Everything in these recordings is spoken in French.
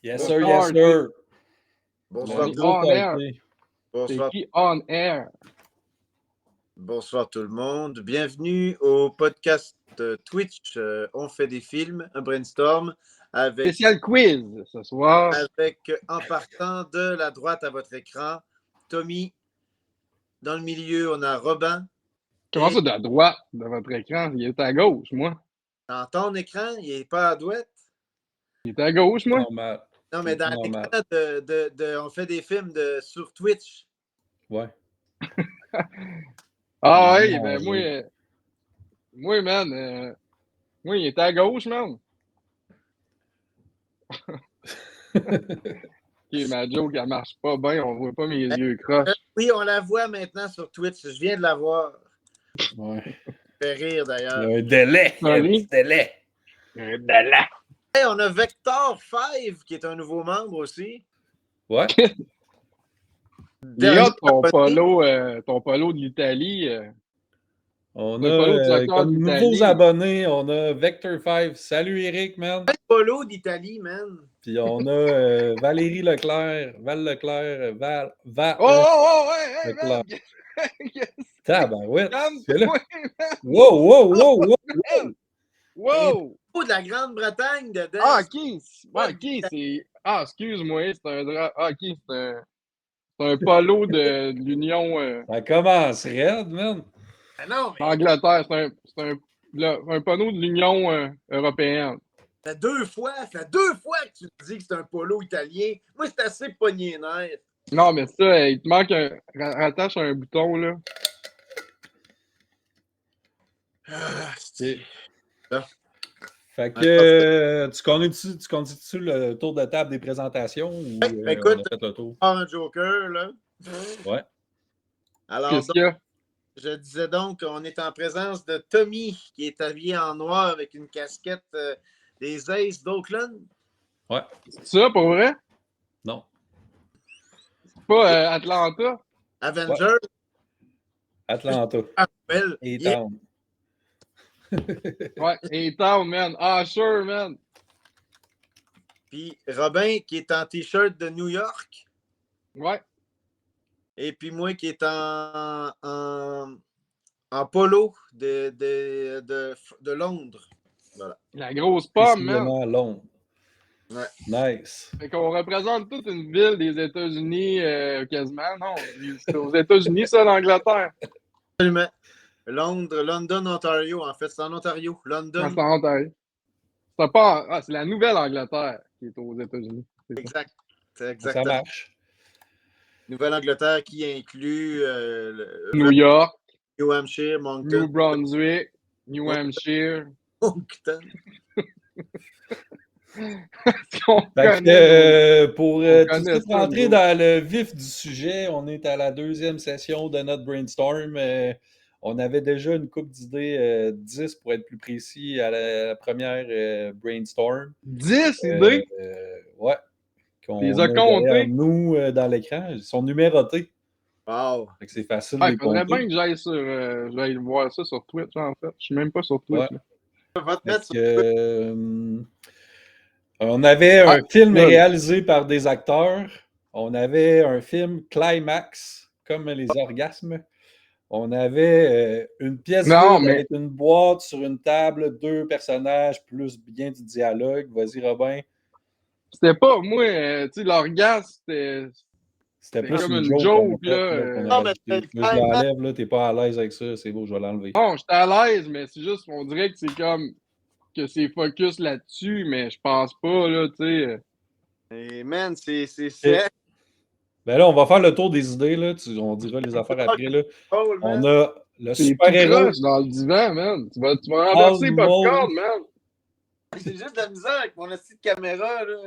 Yes, sir, yes, sir. Bonsoir, Le gros party. Bonsoir. C'est qui on air? Bonsoir tout le monde. Bienvenue au podcast Twitch. On fait des films, un brainstorm avec, Spécial quiz ce soir. avec en partant de la droite à votre écran, Tommy. Dans le milieu, on a Robin. Comment ça de la droite de votre écran? Il est à gauche, moi. Dans ton écran, il n'est pas à droite. Il est à gauche, moi. Normal. Non, mais dans Normal. l'écran on fait des films sur Twitch. Ouais. Ah oui, Non, ben moi, man, moi, il est à gauche, man. Ok, ma joke, elle marche pas bien, on voit pas mes yeux croches. Oui, on la voit maintenant sur Twitch. Je viens de la voir. Ouais. Ça fait rire d'ailleurs. Il y a un délai. Il y a un petit délai. Hey, on a Vector 5 qui est un nouveau membre aussi. Ouais. Léa, ton polo de l'Italie. On Le polo de a soccer comme d'Italie. nouveaux abonnés, on a Vector 5. Salut Eric, man. Polo d'Italie, man. Puis on a Valérie Leclerc, Val Leclerc, Ouais, Leclerc. man! Tabarouette. Calme-toi, man! Wow! Wow! Oh, de la Grande-Bretagne dedans. Ah, ok, c'est... Ah, excuse-moi, c'est un drap... Ah, ok, c'est un polo de l'Union... Ça commence raide, man. Ah non, mais Angleterre, un polo de l'Union européenne. ça fait deux fois que tu te dis que c'est un polo italien. Moi, c'est assez pogné nerf. Non, mais ça, il te manque rattache un bouton, là. Ah, C'est... Fait que tu continues le tour de table des présentations ou écoute, on a fait le tour? un Joker, là. Ouais. Alors, Qu'est-ce qu'il y a? je disais donc qu'on est en présence de Tommy, qui est habillé en noir avec une casquette des Aces d'Oakland. Ouais. C'est ça, pour vrai? Non. C'est pas Atlanta? Avenger. Atlanta. Belle. Et Yeah. Town. Ouais, A-Town, man. Ah, sure, man. Puis Robin, qui est en T-shirt de New York. Ouais. Et puis moi, qui est en polo de Londres. Voilà. La grosse pomme, man. Précisément à Londres. Ouais. Nice. Fait qu'on représente toute une ville des États-Unis quasiment. Non, c'est aux États-Unis, ça, l'Angleterre. Absolument. London, Ontario, en fait. C'est en Ontario. London. C'est en Ontario. C'est pas... Ah, c'est la Nouvelle-Angleterre qui est aux États-Unis. C'est ça. Exact. C'est Ça exactement. marche. Nouvelle-Angleterre qui inclut New York, New Hampshire, Moncton. New Brunswick, New Hampshire. Moncton. Fait que, pour tout de connaît suite ça, rentrer nous. dans le vif du sujet, on est à la deuxième session de notre brainstorm. On avait déjà une couple d'idées, 10 pour être plus précis, à la première brainstorm. 10 idées? Ouais. Les On a a derrière comptés. nous dans l'écran. Ils sont numérotés. Wow. Fait que c'est facile Ah, de il les faudrait bien compter. que j'aille voir ça sur Twitch, en fait. Je suis même pas sur Twitch. Ouais. Là. Va te Fait mettre sur- que, on avait un film réalisé par des acteurs. On avait un film climax, comme les orgasmes. On avait une pièce vide avec une boîte sur une table, 2 personnages, plus bien du dialogue. Vas-y, Robin. C'était pas, moi, tu sais, l'orgasme, c'était plus comme une une joke, là. Non, mais je l'enlève, là, t'es pas à l'aise avec ça, c'est beau, je vais l'enlever. Non, j'étais à l'aise, mais c'est juste, on dirait que c'est comme, que c'est focus là-dessus, mais je pense pas, là, tu sais. Hey, man, c'est... Ben là, on va faire le tour des idées, là. On dira les affaires après, là. Cool, man. On a le C'est tout super-héros. croche dans le divan, man. Tu vas renverser les popcorn, man. J'ai juste de la misère avec mon petite caméra, là.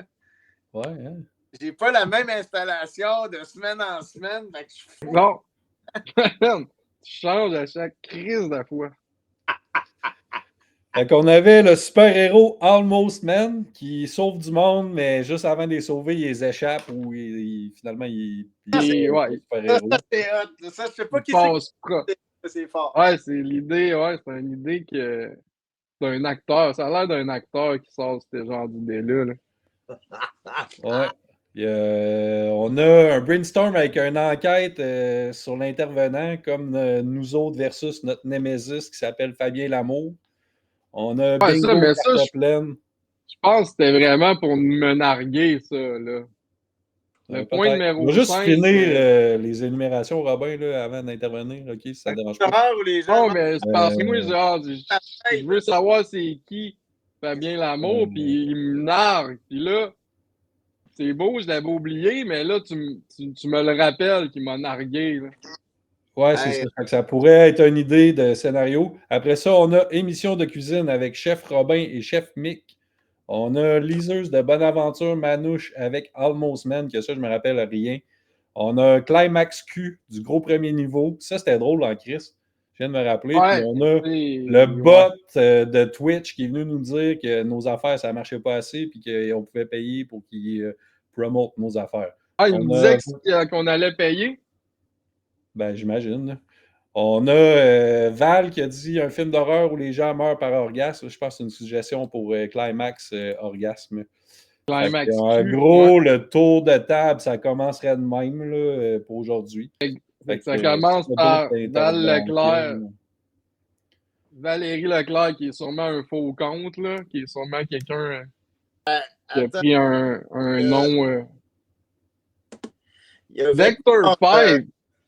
Ouais, hein. J'ai pas la même installation de semaine en semaine. Fait que je suis fou. Non. Tu changes à chaque crise de fois. Fait qu'on avait le super-héros Almost Man qui sauve du monde, mais juste avant de les sauver, il les échappe ou finalement, il ouais. Ça, c'est hot. Ça, je sais pas qui c'est fort. Ouais, c'est l'idée, ouais, c'est une idée que c'est un acteur. Ça a l'air d'un acteur qui sort ce genre d'idée-là. Là. Ouais. On a un brainstorm avec une enquête sur l'intervenant, comme nous autres versus notre Némésis qui s'appelle Fabien Lamour. On a Ouais, ça, Bingo mais ça, carte pleine. je pense que c'était vraiment pour me narguer, ça, là. Le point Peut-être. On va numéro juste 5. finir les énumérations, Robin, là, avant d'intervenir, OK, si ça ne dérange pas. L'horreur où les gens Non, mangent mais c'est parce que moi, genre, je veux savoir c'est qui Fabien Lamour, puis il me nargue. Puis là, c'est beau, je l'avais oublié, mais là, tu me le rappelles qu'il m'a nargué, là. Ouais, c'est ça. Fait que ça pourrait être une idée de scénario. Après ça, on a émission de cuisine avec Chef Robin et Chef Mick. On a Liseuse de Bonaventure Manouche avec Almost Man, que ça, je me rappelle rien. On a Climax Q du gros premier niveau. Ça, c'était drôle en Chris. Je viens de me rappeler. Puis Ouais, on a le bot de Twitch qui est venu nous dire que nos affaires, ça ne marchait pas assez puis qu'on pouvait payer pour qu'il promote nos affaires. Ah, il me disait qu'on allait payer? Ben, j'imagine. Là. On a Val qui a dit un film d'horreur où les gens meurent par orgasme. Je pense que c'est une suggestion pour Climax Orgasme. Climax En Q, gros, ouais. le tour de table, ça commencerait de même là, pour aujourd'hui. Ça commence par Val Leclerc. Film. Valérie Leclerc, qui est sûrement un faux compte, là, qui est sûrement quelqu'un qui a pris un nom. Vector 5.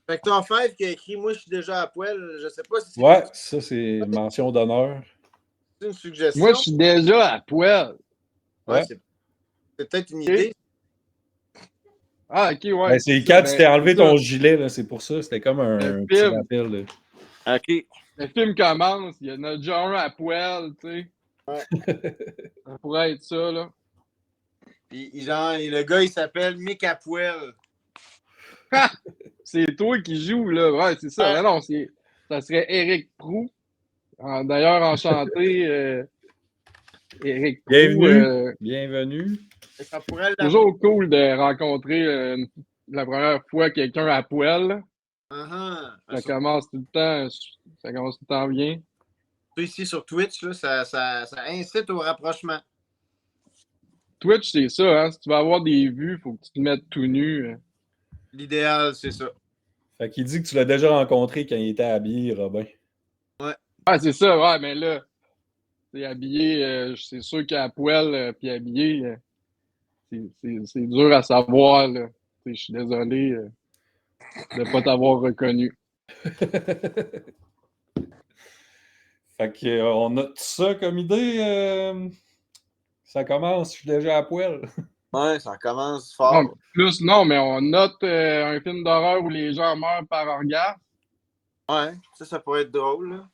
Vector 5 qui a écrit Moi, je suis déjà à poil. Je sais pas si c'est. Ouais, ça, c'est mention d'honneur. C'est une suggestion. Moi, je suis déjà à poil. Ouais, c'est peut-être une idée. Ah, ok, ouais. Ben, c'est quand tu t'es enlevé ton gilet, là, c'est pour ça. C'était comme un petit rappel. Là. OK. Le film commence, il y en a déjà un à poil, tu sais. Ouais. Ça pourrait être ça, là. Puis, genre, le gars, il s'appelle Mick à poil. C'est toi qui joues, là. Ouais, c'est ça. Non, ça serait Éric Proulx. D'ailleurs, enchanté, Éric Proulx. Bienvenue. Ça pourrait toujours cool de rencontrer la première fois quelqu'un à poil. Ça commence tout le temps bien. Ici sur Twitch, là, ça incite au rapprochement. Twitch, c'est ça, hein? Si tu veux avoir des vues, il faut que tu te mettes tout nu. L'idéal, c'est ça. Fait qu'il dit que tu l'as déjà rencontré quand il était habillé, Robin. Ouais. Ah, c'est ça, ouais, mais là, c'est habillé, c'est sûr qu'à poil puis habillé, c'est dur à savoir, là. Je suis désolé de ne pas t'avoir reconnu. Fait qu'on note ça comme idée. Ça commence, je suis déjà à poil. Ouais, ça commence fort. Non, mais on note un film d'horreur où les gens meurent par orgasme. Ouais, ça pourrait être drôle. Là.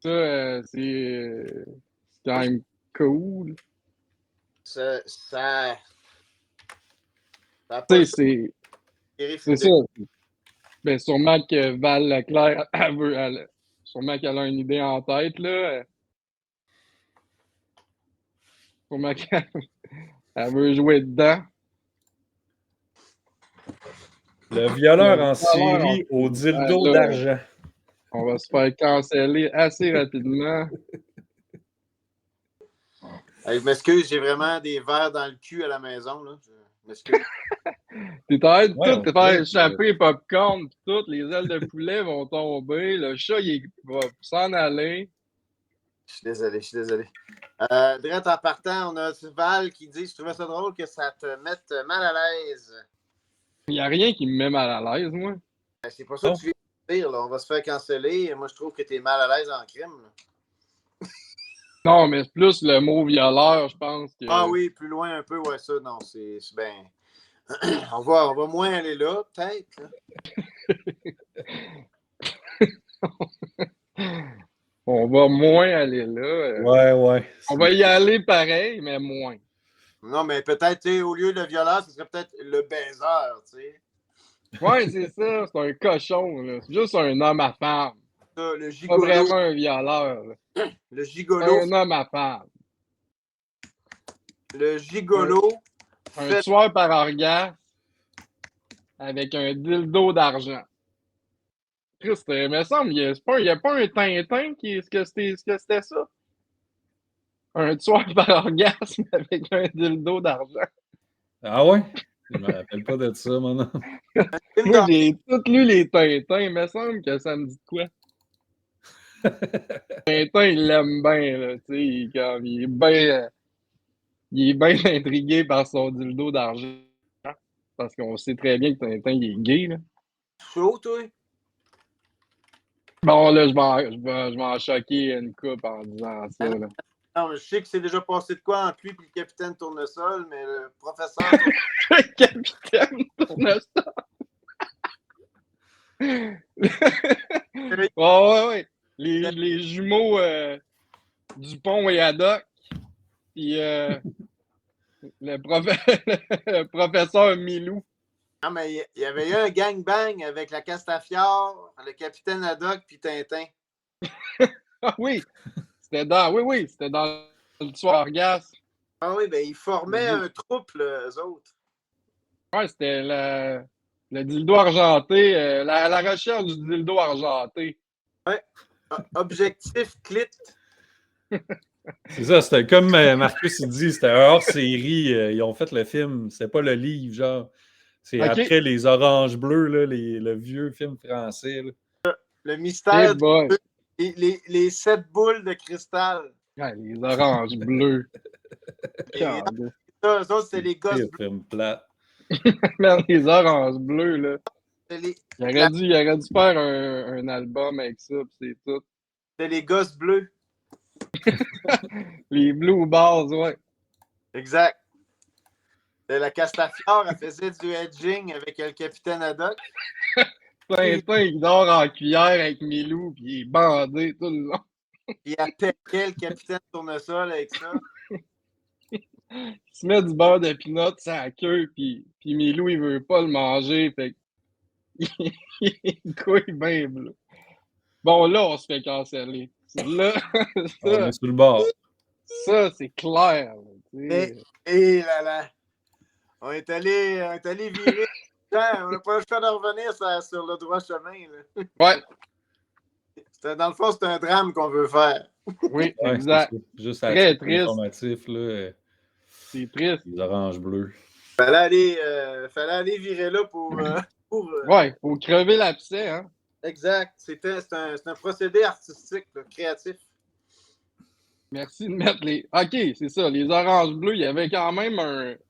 Ça, c'est quand même cool. Ça c'est ça. Ben, sûrement que Val Leclerc, sûrement qu'elle a une idée en tête, là. Sûrement qu'elle veut jouer dedans. Le violeur en série au dildo d'argent. On va se faire canceller assez rapidement. Je m'excuse, j'ai vraiment des verres dans le cul à la maison. Là. Je m'excuse. T'es en train de tout te faire échapper popcorn, pis toutes les ailes de poulet vont tomber. Le chat, il va s'en aller. Je suis désolé. Drette en partant, on a Val qui dit Je trouvais ça drôle que ça te mette mal à l'aise. Il n'y a rien qui me met mal à l'aise, moi. C'est pas ça que tu viens de dire. Là. On va se faire canceller. Moi, je trouve que tu es mal à l'aise en crime. Là. Non, mais c'est plus le mot violeur, je pense. Que... Ah oui, plus loin un peu, ouais, ça, non, c'est bien. on va moins aller là, peut-être. On va moins aller là. Ouais. On va y aller pareil, mais moins. Non, mais peut-être, au lieu de violeur, ce serait peut-être le baiser, tu sais. Ouais, c'est ça, c'est un cochon, là. C'est juste un homme à femme. Ça, le gigolo. Pas vraiment un violeur. Là. Le gigolo. Un homme à femme. Le gigolo. Un tueur par orgasme avec un dildo d'argent. Christ, il me semble, il n'y a pas un Tintin qui est ce que c'était ça? un tueur par orgasme avec un dildo d'argent. Ah ouais? Je me rappelle pas de ça, mon homme. Moi, j'ai tout lu les Tintins. Il me semble que ça me dit de quoi. Tintin, il l'aime bien, là. Tu sais, il est bien intrigué par son dildo d'argent. Parce qu'on sait très bien que Tintin, il est gay, là. Chaud, toi? Bon, là, je vais en choquer une coupe en disant ça, là. Non, je sais que c'est déjà passé de quoi entre lui et le capitaine Tournesol, mais le professeur. Le capitaine Tournesol. Ouais. Les jumeaux Dupont et Haddock. Puis le professeur Milou. Non, mais il y avait eu un gangbang avec la Castafiore, le capitaine Haddock puis Tintin. Ah oui! C'était dans le tueur orgasme. Ah oui, ben ils formaient un trouble, eux autres. Ouais, c'était le dildo argenté, la recherche du dildo argenté. Ouais. Objectif clit. C'est ça, c'était comme Marcus il dit, c'était un hors-série. Ils ont fait le film, c'était pas le livre, genre. C'est Ok. après les Oranges Bleus, là, le vieux film français. Là. Le mystère. Hey boy. Les 7 boules de cristal. Ouais, les oranges bleus. Et ça, eux autres, c'est les gosses C'est un film plat. Merde, les oranges bleus, là. bleus. Il aurait dû faire un album avec ça, pis c'est tout. C'est les gosses bleus. Les Blue Balls, ouais. Exact. La Castafiore, elle faisait du hedging avec le capitaine Haddock. Tintin, il dort en cuillère avec Milou, puis il est bandé tout le long. Puis elle péquait le capitaine Tournesol avec ça. Il se met du beurre de pinot sur la queue, puis Milou, il veut pas le manger, fait qu'il couille bien bleu. Bon, là, on se fait canceller. Là, On est sur le bord. ça c'est clair. Et là. On est allé virer. On n'a pas le choix de revenir sur le droit chemin. Là. Ouais. Dans le fond, c'est un drame qu'on veut faire. Oui, Ouais, exact. juste à Très triste. informatif, là, C'est triste. les Oranges Bleus. Fallait aller virer là pour Ouais, faut crever l'abcès, hein. Exact. C'est un procédé artistique, là, créatif. Merci de mettre les. Ok, c'est ça. Les oranges bleus, il y avait quand même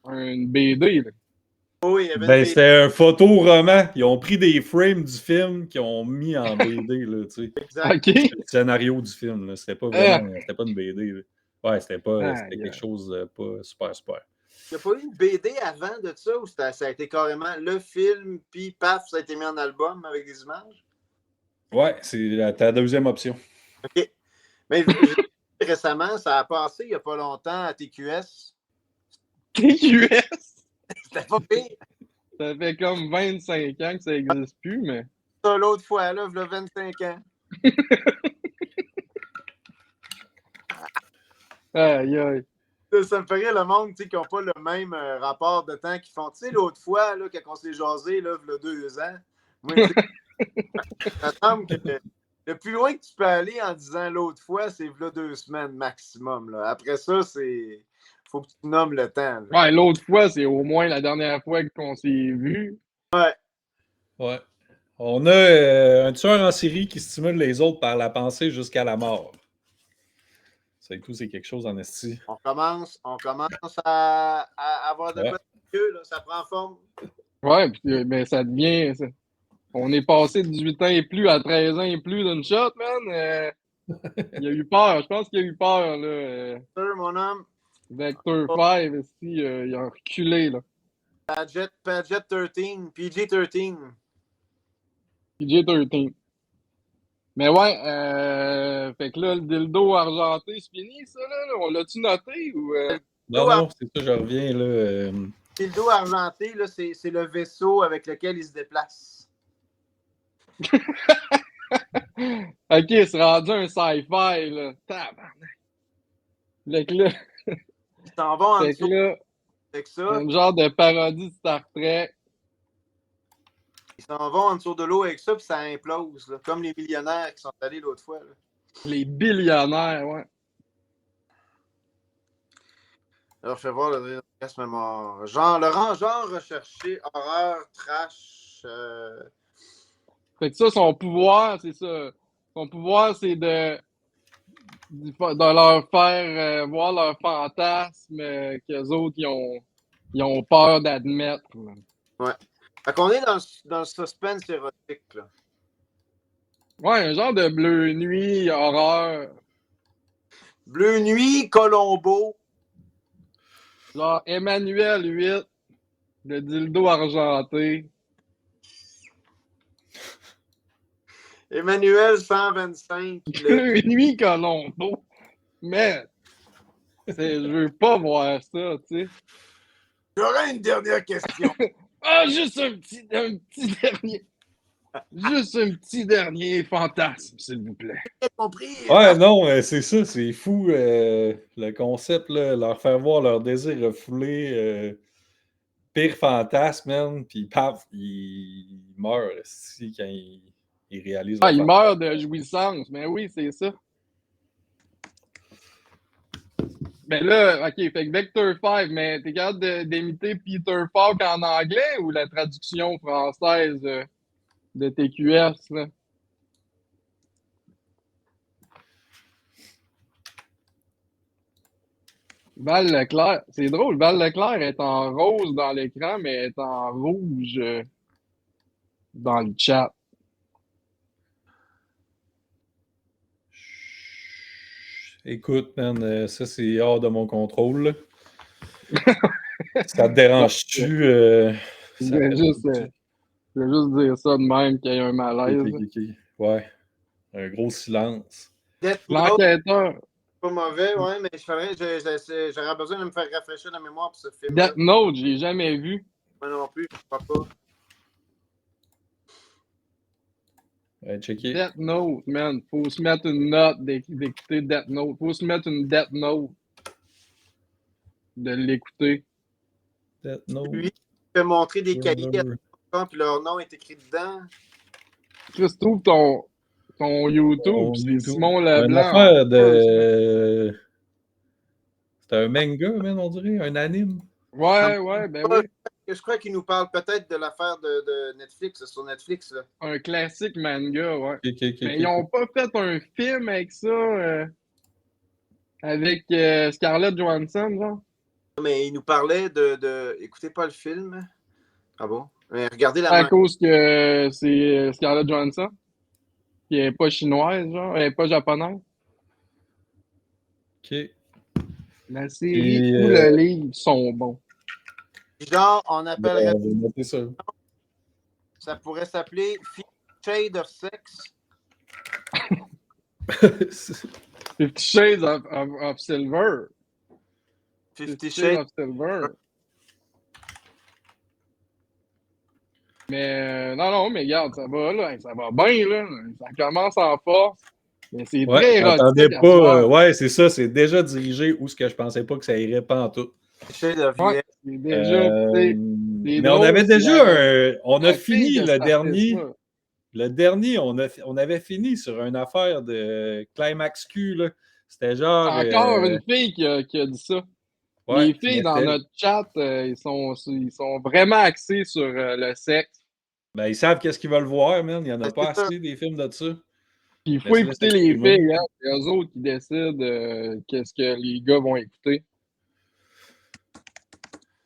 une BD. Là. Oui, il y avait Ben, c'était un photo-roman. Ils ont pris des frames du film qu'ils ont mis en BD, là, tu sais. Exact. Ok. Le scénario du film, là. C'était pas vraiment... C'était pas une BD, là. Ouais, c'était quelque chose de pas super. Il n'y a pas eu une BD avant de ça ou ça a été carrément le film, puis paf, ça a été mis en album avec des images? Ouais, c'est ta deuxième option. OK. Mais récemment, ça a passé il n'y a pas longtemps à TQS. TQS? C'était pas pire. Ça fait comme 25 ans que ça n'existe plus, mais. Ça, l'autre fois, là, il y a 25 ans. Aïe. Ça me ferait le monde qui n'a pas le même rapport de temps qu'ils font. Tu sais, l'autre fois, là, quand on s'est jasé, là, il y a 2 ans, moi, ça semble que le plus loin que tu peux aller en disant l'autre fois, c'est là 2 semaines maximum. Là. Après ça, c'est. Faut que tu nommes le temps. Là. Ouais, l'autre fois, c'est au moins la dernière fois qu'on s'est vu. Ouais. On a un tueur en série qui stimule les autres par la pensée jusqu'à la mort. C'est tout, c'est quelque chose en esti. On commence à avoir de quoi de mieux, là. Ça prend forme. Ouais, puis ben, ça devient. On est passé de 18 ans et plus à 13 ans et plus d'une shot, man. Il a eu peur. Je pense qu'il a eu peur, là. Mon homme. Vector 5, ici, il a reculé, là. Padgett 13, PG-13. PG-13. Mais ouais, fait que là, le dildo argenté, c'est fini, ça, là? On l'a-tu noté ou. Non, c'est ça, je reviens, là. Le dildo argenté, là, c'est le vaisseau avec lequel il se déplace. Ok, c'est rendu un sci-fi, là. Tabarnak. Fait que là. Ils s'en vont en Fait dessous que là, avec ça. un genre de parodie de Star Trek. Ils s'en vont en dessous de l'eau avec ça, puis ça implose, là, comme les millionnaires qui sont allés l'autre fois. Là. Les billionnaires, ouais. Alors, fais voir le orgasme mort. Genre, genre recherché, horreur, trash. Fait que ça, son pouvoir, c'est ça. Son pouvoir, c'est de leur faire voir leurs fantasmes qu'eux autres, ils ont peur d'admettre. Là. Ouais. Fait qu'on est dans le suspense érotique, là. Ouais, un genre de bleu nuit, horreur. Bleu Nuit, Colombo. Genre Emmanuel 8, le dildo argenté. Emmanuel 125. Bleu nuit, Colombo. Mais, je veux pas voir ça, tu sais. J'aurais une dernière question. Ah, juste un petit dernier. Juste un petit dernier fantasme, s'il vous plaît. J'ai compris. Ouais, non, c'est ça, c'est fou, le concept, là, leur faire voir leur désir refoulé, pire fantasme, man, puis paf, ils meurent si, quand ils réalisent Ah, leur il fantasme. meurt de jouissance. Mais oui, c'est ça. Mais là, OK, fait que Vector 5, mais t'es capable d'imiter Peter Falk en anglais ou la traduction française de TQS, là? Val Leclerc, c'est drôle, Val Leclerc est en rose dans l'écran, mais elle est en rouge dans le chat. Écoute, man, ça, c'est hors de mon contrôle, là. Ça te dérange-tu? Je Ça voulais juste, t'appelle-tu? je voulais juste dire ça de même qu'il y a un malaise. Ok. Ouais, un gros silence. Death Note, L'enquêteur. pas mauvais, ouais, mais j'aurais besoin de me faire rafraîchir la mémoire pour ce film. Death Note, je l'ai jamais vu. Moi non plus, je crois pas. Ouais, checker. Death Note, man. Faut se mettre une note d'écouter Death Note. Faut se mettre une Death Note de l'écouter. Death Note. Lui, il fait montrer des cahiers Thriller. à puis leur nom est écrit dedans. Chris, trouve ton YouTube, c'est YouTube. Simon Une Leblanc. affaire de. C'est un manga, man, on dirait, un anime. Ouais, ben oui. Je crois qu'il nous parle peut-être de l'affaire de Netflix, sur Netflix. Là. Un classique manga, ouais. Ok. Mais ils n'ont pas fait un film avec ça, avec Scarlett Johansson, genre. Mais il nous parlait de... Écoutez pas le film. Ah bon? Mais regardez la À main. cause que c'est Scarlett Johansson, qui est pas chinoise, genre, elle est pas japonaise. Ok. La série Et, ou le livre sont bons. Genre, on appellerait... On va noter ça. Ça pourrait s'appeler Shade of Sex. 50 Shades of Silver. 50 Shades Shades. of Silver. Mais non, mais regarde, ça va là, ça va bien là, ça commence en force. Mais c'est Ouais, très érotique. attendez à pas. soir. Ouais, c'est ça, c'est déjà dirigé où ce que je pensais pas que ça irait pas en tout. Shade of Ouais, Yes. c'est déjà, c'est Mais drôle, on avait c'est déjà on a la fille fini qui a le starté dernier. ça. Le dernier, on avait fini sur une affaire de Climax Q, là. C'était genre. Encore une fille qui a dit ça. Ouais, Les filles dans notre chat, ils sont vraiment axés sur le sexe. Ben, ils savent qu'est-ce qu'ils veulent voir, man. Il n'y en a Ben, pas c'est ça. assez des films de ça. Puis il faut Laisse-les écouter les s'exprimer. filles, hein. C'est eux autres qui décident qu'est-ce que les gars vont écouter.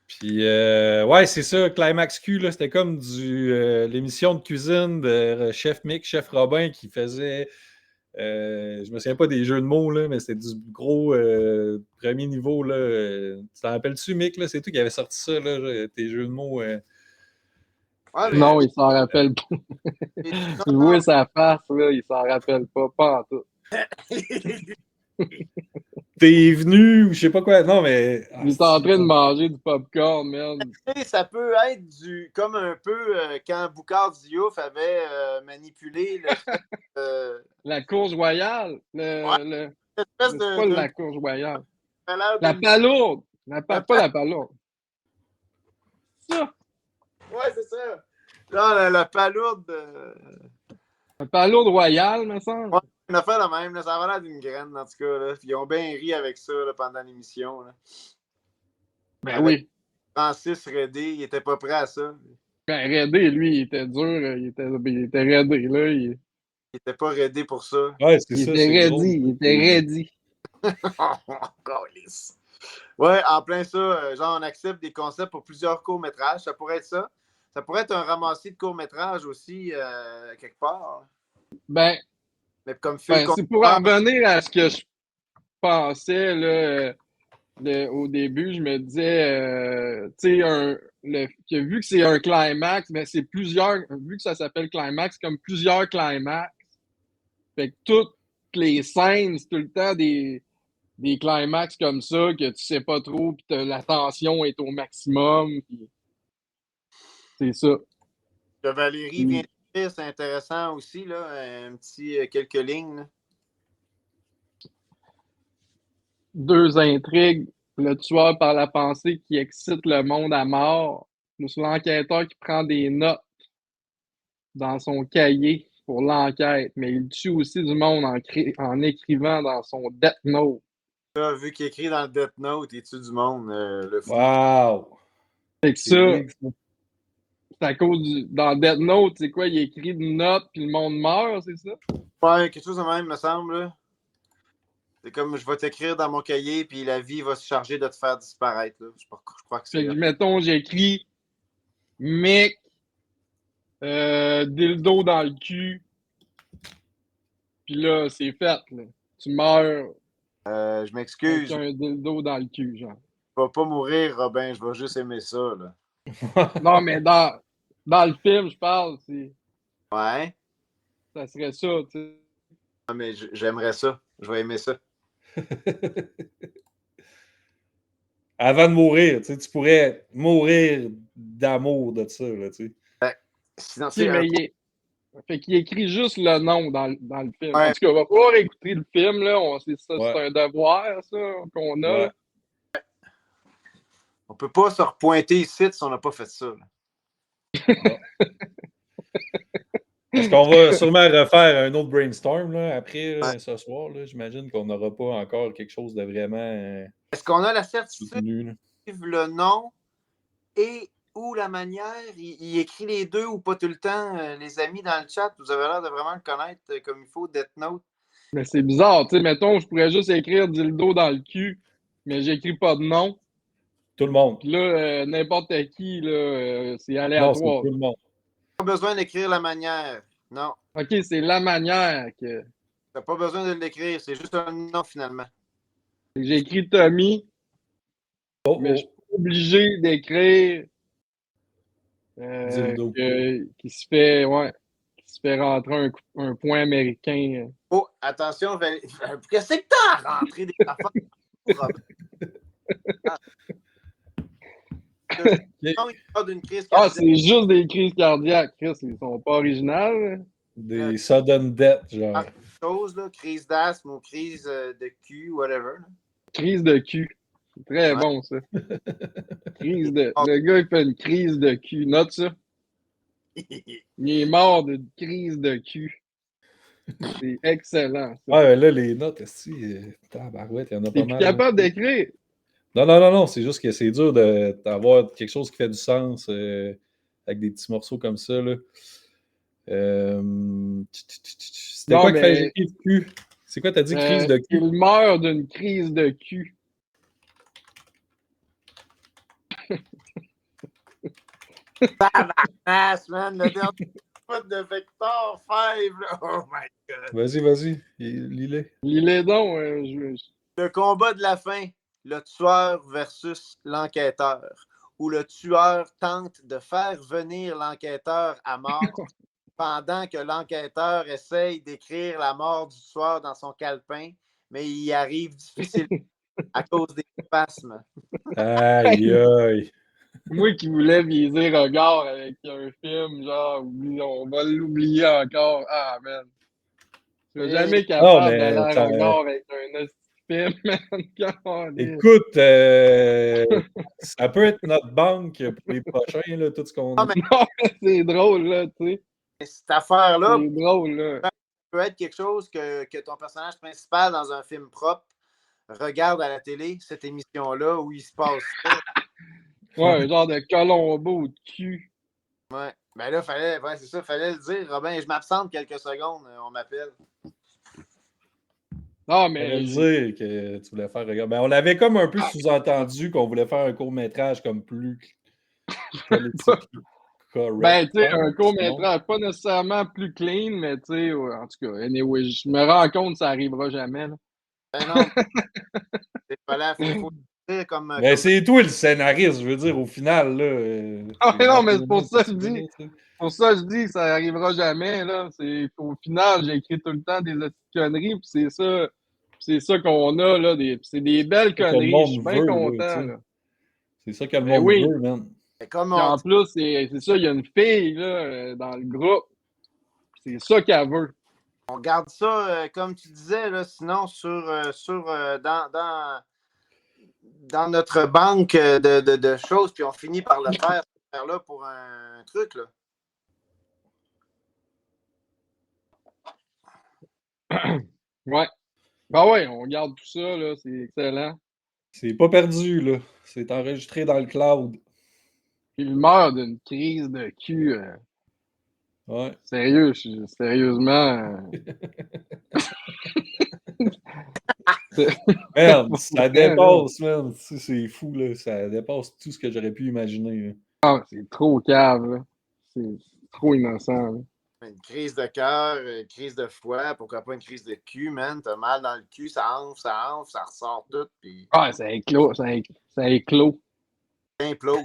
Puis, ouais, c'est ça, Climax Q, là, c'était comme l'émission de cuisine de Chef Mick, Chef Robin qui faisait. Je me souviens pas des jeux de mots, là, mais c'était du gros premier niveau. Là, tu t'en rappelles-tu, Mick? Là, c'est toi qui avais sorti ça, là, tes jeux de mots. Ouais, mais... Non, il s'en rappelle pas. Tu vois sa face, là, il s'en rappelle pas en tout. T'es venu, ou je sais pas quoi. Non, mais. Il est en train de manger du popcorn, man. Ça peut être comme un peu quand Boucard Diouf avait manipulé La course royale. cette C'est espèce pas la course royale. La de... palourde. Pas la palourde. Ça. Ouais, c'est ça. Non, la palourde. La palourde royale, me semble. Ouais, une affaire la même. Là, ça avait l'air d'une graine, en tout cas. Là. Puis ils ont bien ri avec ça là, pendant l'émission. Là. Ben oui. Francis Redé, il était pas prêt à ça. Ben, Redé, lui, il était dur. Il était Redé, là. Il était pas Redé pour ça. Ouais, c'est Il ça, était c'est drôle. ready. Il était ready. Ouais, en plein ça, genre on accepte des concepts pour plusieurs courts-métrages. Ça pourrait être ça. Ça pourrait être un ramassis de courts-métrages aussi, quelque part. Ben, Mais comme film c'est pour en revenir à ce que je pensais, là, au début, je me disais, tu sais, que vu que c'est un climax, mais c'est plusieurs, vu que ça s'appelle climax, comme plusieurs climax. Fait que toutes les scènes, c'est tout le temps des climax comme ça, que tu sais pas trop, puis la tension est au maximum. C'est ça. que Valérie vient d'écrire, c'est intéressant aussi, là, un petit quelques lignes. Là. 2 intrigues. Le tueur par la pensée qui excite le monde à mort. Plus l'enquêteur qui prend des notes dans son cahier pour l'enquête, mais il tue aussi du monde en écrivant dans son Death Note. Là, vu qu'il écrit dans le Death Note, il tue du monde, le fou. Wow! Fait que ça, c'est à cause dans Death Note, c'est quoi? Il écrit une note puis le monde meurt, c'est ça? Ouais, quelque chose de même, me semble. Là. C'est comme je vais t'écrire dans mon cahier, puis la vie va se charger de te faire disparaître. Là. Je crois que c'est. Fait que, mettons, j'écris Mick, dildo dans le cul. Puis là, c'est fait. Là. Tu meurs Je avec m'excuse. un dildo dans le cul, genre. Je vais pas mourir, Robin. Je vais juste aimer ça. Là. Non, mais dans le film, je parle, Ouais. ça serait ça, tu sais. Non, mais j'aimerais ça. Je vais aimer ça. Avant de mourir, tu pourrais mourir d'amour de ça, là, tu sais. Sinon, Okay, un... Fait qu'il écrit juste le nom dans le film. Ouais. En tout cas, on va pouvoir écouter le film, là. C'est Ouais. un devoir, ça, qu'on a. Ouais. On peut pas se repointer ici si on n'a pas fait ça. Parce qu'on va sûrement refaire un autre brainstorm là, après ce soir. Là, j'imagine qu'on n'aura pas encore quelque chose de vraiment Est-ce qu'on a la certitude soutenu. Là. le nom et ou la manière? Il écrit les deux ou pas tout le temps? Les amis dans le chat, vous avez l'air de vraiment le connaître comme il faut, Death Note. Mais c'est bizarre, tu sais. Mettons, je pourrais juste écrire dildo dans le cul, mais j'écris pas de nom. Tout le monde. Puis là, n'importe qui, là, c'est Non, aléatoire. c'est tout le monde. Pas besoin d'écrire la manière. Non. OK, c'est la manière que. T'as pas besoin de l'écrire. C'est juste un nom finalement. J'ai écrit Tommy, mais je suis pas obligé d'écrire qui se fait rentrer un point américain. Oh, attention, qu'est-ce que t'as à rentrer des affaires? C'est juste des crises cardiaques, Chris. Ils sont pas originales. Des sudden death, genre. Chose, là, crise d'asthme ou crise de cul, whatever. Là. Crise de cul. C'est très bon, ça. Le gars, il fait une crise de cul. Note ça. Il est mort d'une crise de cul. C'est excellent. Ça. Ouais, là, les notes, tabarouette, il y en a pas mal. T'es plus capable d'écrire. Non, c'est juste que c'est dur d'avoir quelque chose qui fait du sens avec des petits morceaux comme ça. Là. C'était quoi qui fait crise de cul? C'est quoi, t'as dit crise de cul? Il meurt d'une crise de cul. Tabarnasse, man, le dernier foot de Vector 5, là. Oh my God. Vas-y, lis-le. Lis-le donc. Le combat de la fin, le tueur versus l'enquêteur, où le tueur tente de faire venir l'enquêteur à mort pendant que l'enquêteur essaye d'écrire la mort du tueur dans son calepin, mais il y arrive difficilement à cause des spasmes. Aïe, aïe. Moi qui voulais viser regard avec un film, genre, on va l'oublier encore. Ah, man. Je suis jamais capable d'aller à regard avec un film, man. Écoute, ça peut être notre banque pour les prochains, là, tout ce qu'on a. Non, mais c'est drôle, là, tu sais. Cette affaire-là peut être quelque chose que ton personnage principal dans un film propre regarde à la télé, cette émission-là, où il se passe ça. Ouais, un genre de Colombo de cul. Ouais. Ben là, c'est ça, fallait le dire. Robin, je m'absente quelques secondes, on m'appelle. Non, Fallait mais. le dire que tu voulais faire. Regarde. Ben, on l'avait comme un peu sous-entendu qu'on voulait faire un court-métrage comme plus politique. Correct. Ben, tu sais, un Non? court-métrage, pas nécessairement plus clean, mais tu sais, ouais, en tout cas, anyway, je me rends compte que ça arrivera jamais, là. Ben non, c'est pas là, faut le dire comme. Ben, c'est toi le scénariste, je veux dire, au final, là. Ah, C'est non, mais c'est pour ça que je Martin dis. Miller, tu sais. Pour ça, je dis que ça arrivera jamais, là. C'est, au final, j'écris tout le temps des petites conneries, puis c'est ça qu'on a, là. C'est des belles C'est ça que le conneries. Je suis monde bien veut, là, tu content, sais. là. C'est ça que le Ben monde oui. veut, man. Comme Puis on en dit, plus, c'est ça, il y a une fille, là, dans le groupe. C'est ça qu'elle veut. on garde ça, comme tu disais, là, sinon, dans notre banque de choses, puis on finit par le faire là pour un truc, là. Ouais. Ben ouais, on garde tout ça, là. C'est excellent. C'est pas perdu, là. C'est enregistré dans le cloud. Puis il meurt d'une crise de cul. Ouais. Sérieux, sérieusement. Merde, ça dépasse, man. Tu sais, c'est fou, là. Ça dépasse tout ce que j'aurais pu imaginer, là. Ah, c'est trop cave, là. C'est trop innocent, là. Une crise de cœur, une crise de foie, pourquoi pas une crise de cul, man? T'as mal dans le cul, ça enfle, ça ressort tout, puis Ah, ça éclot, ça éclot. ça implose.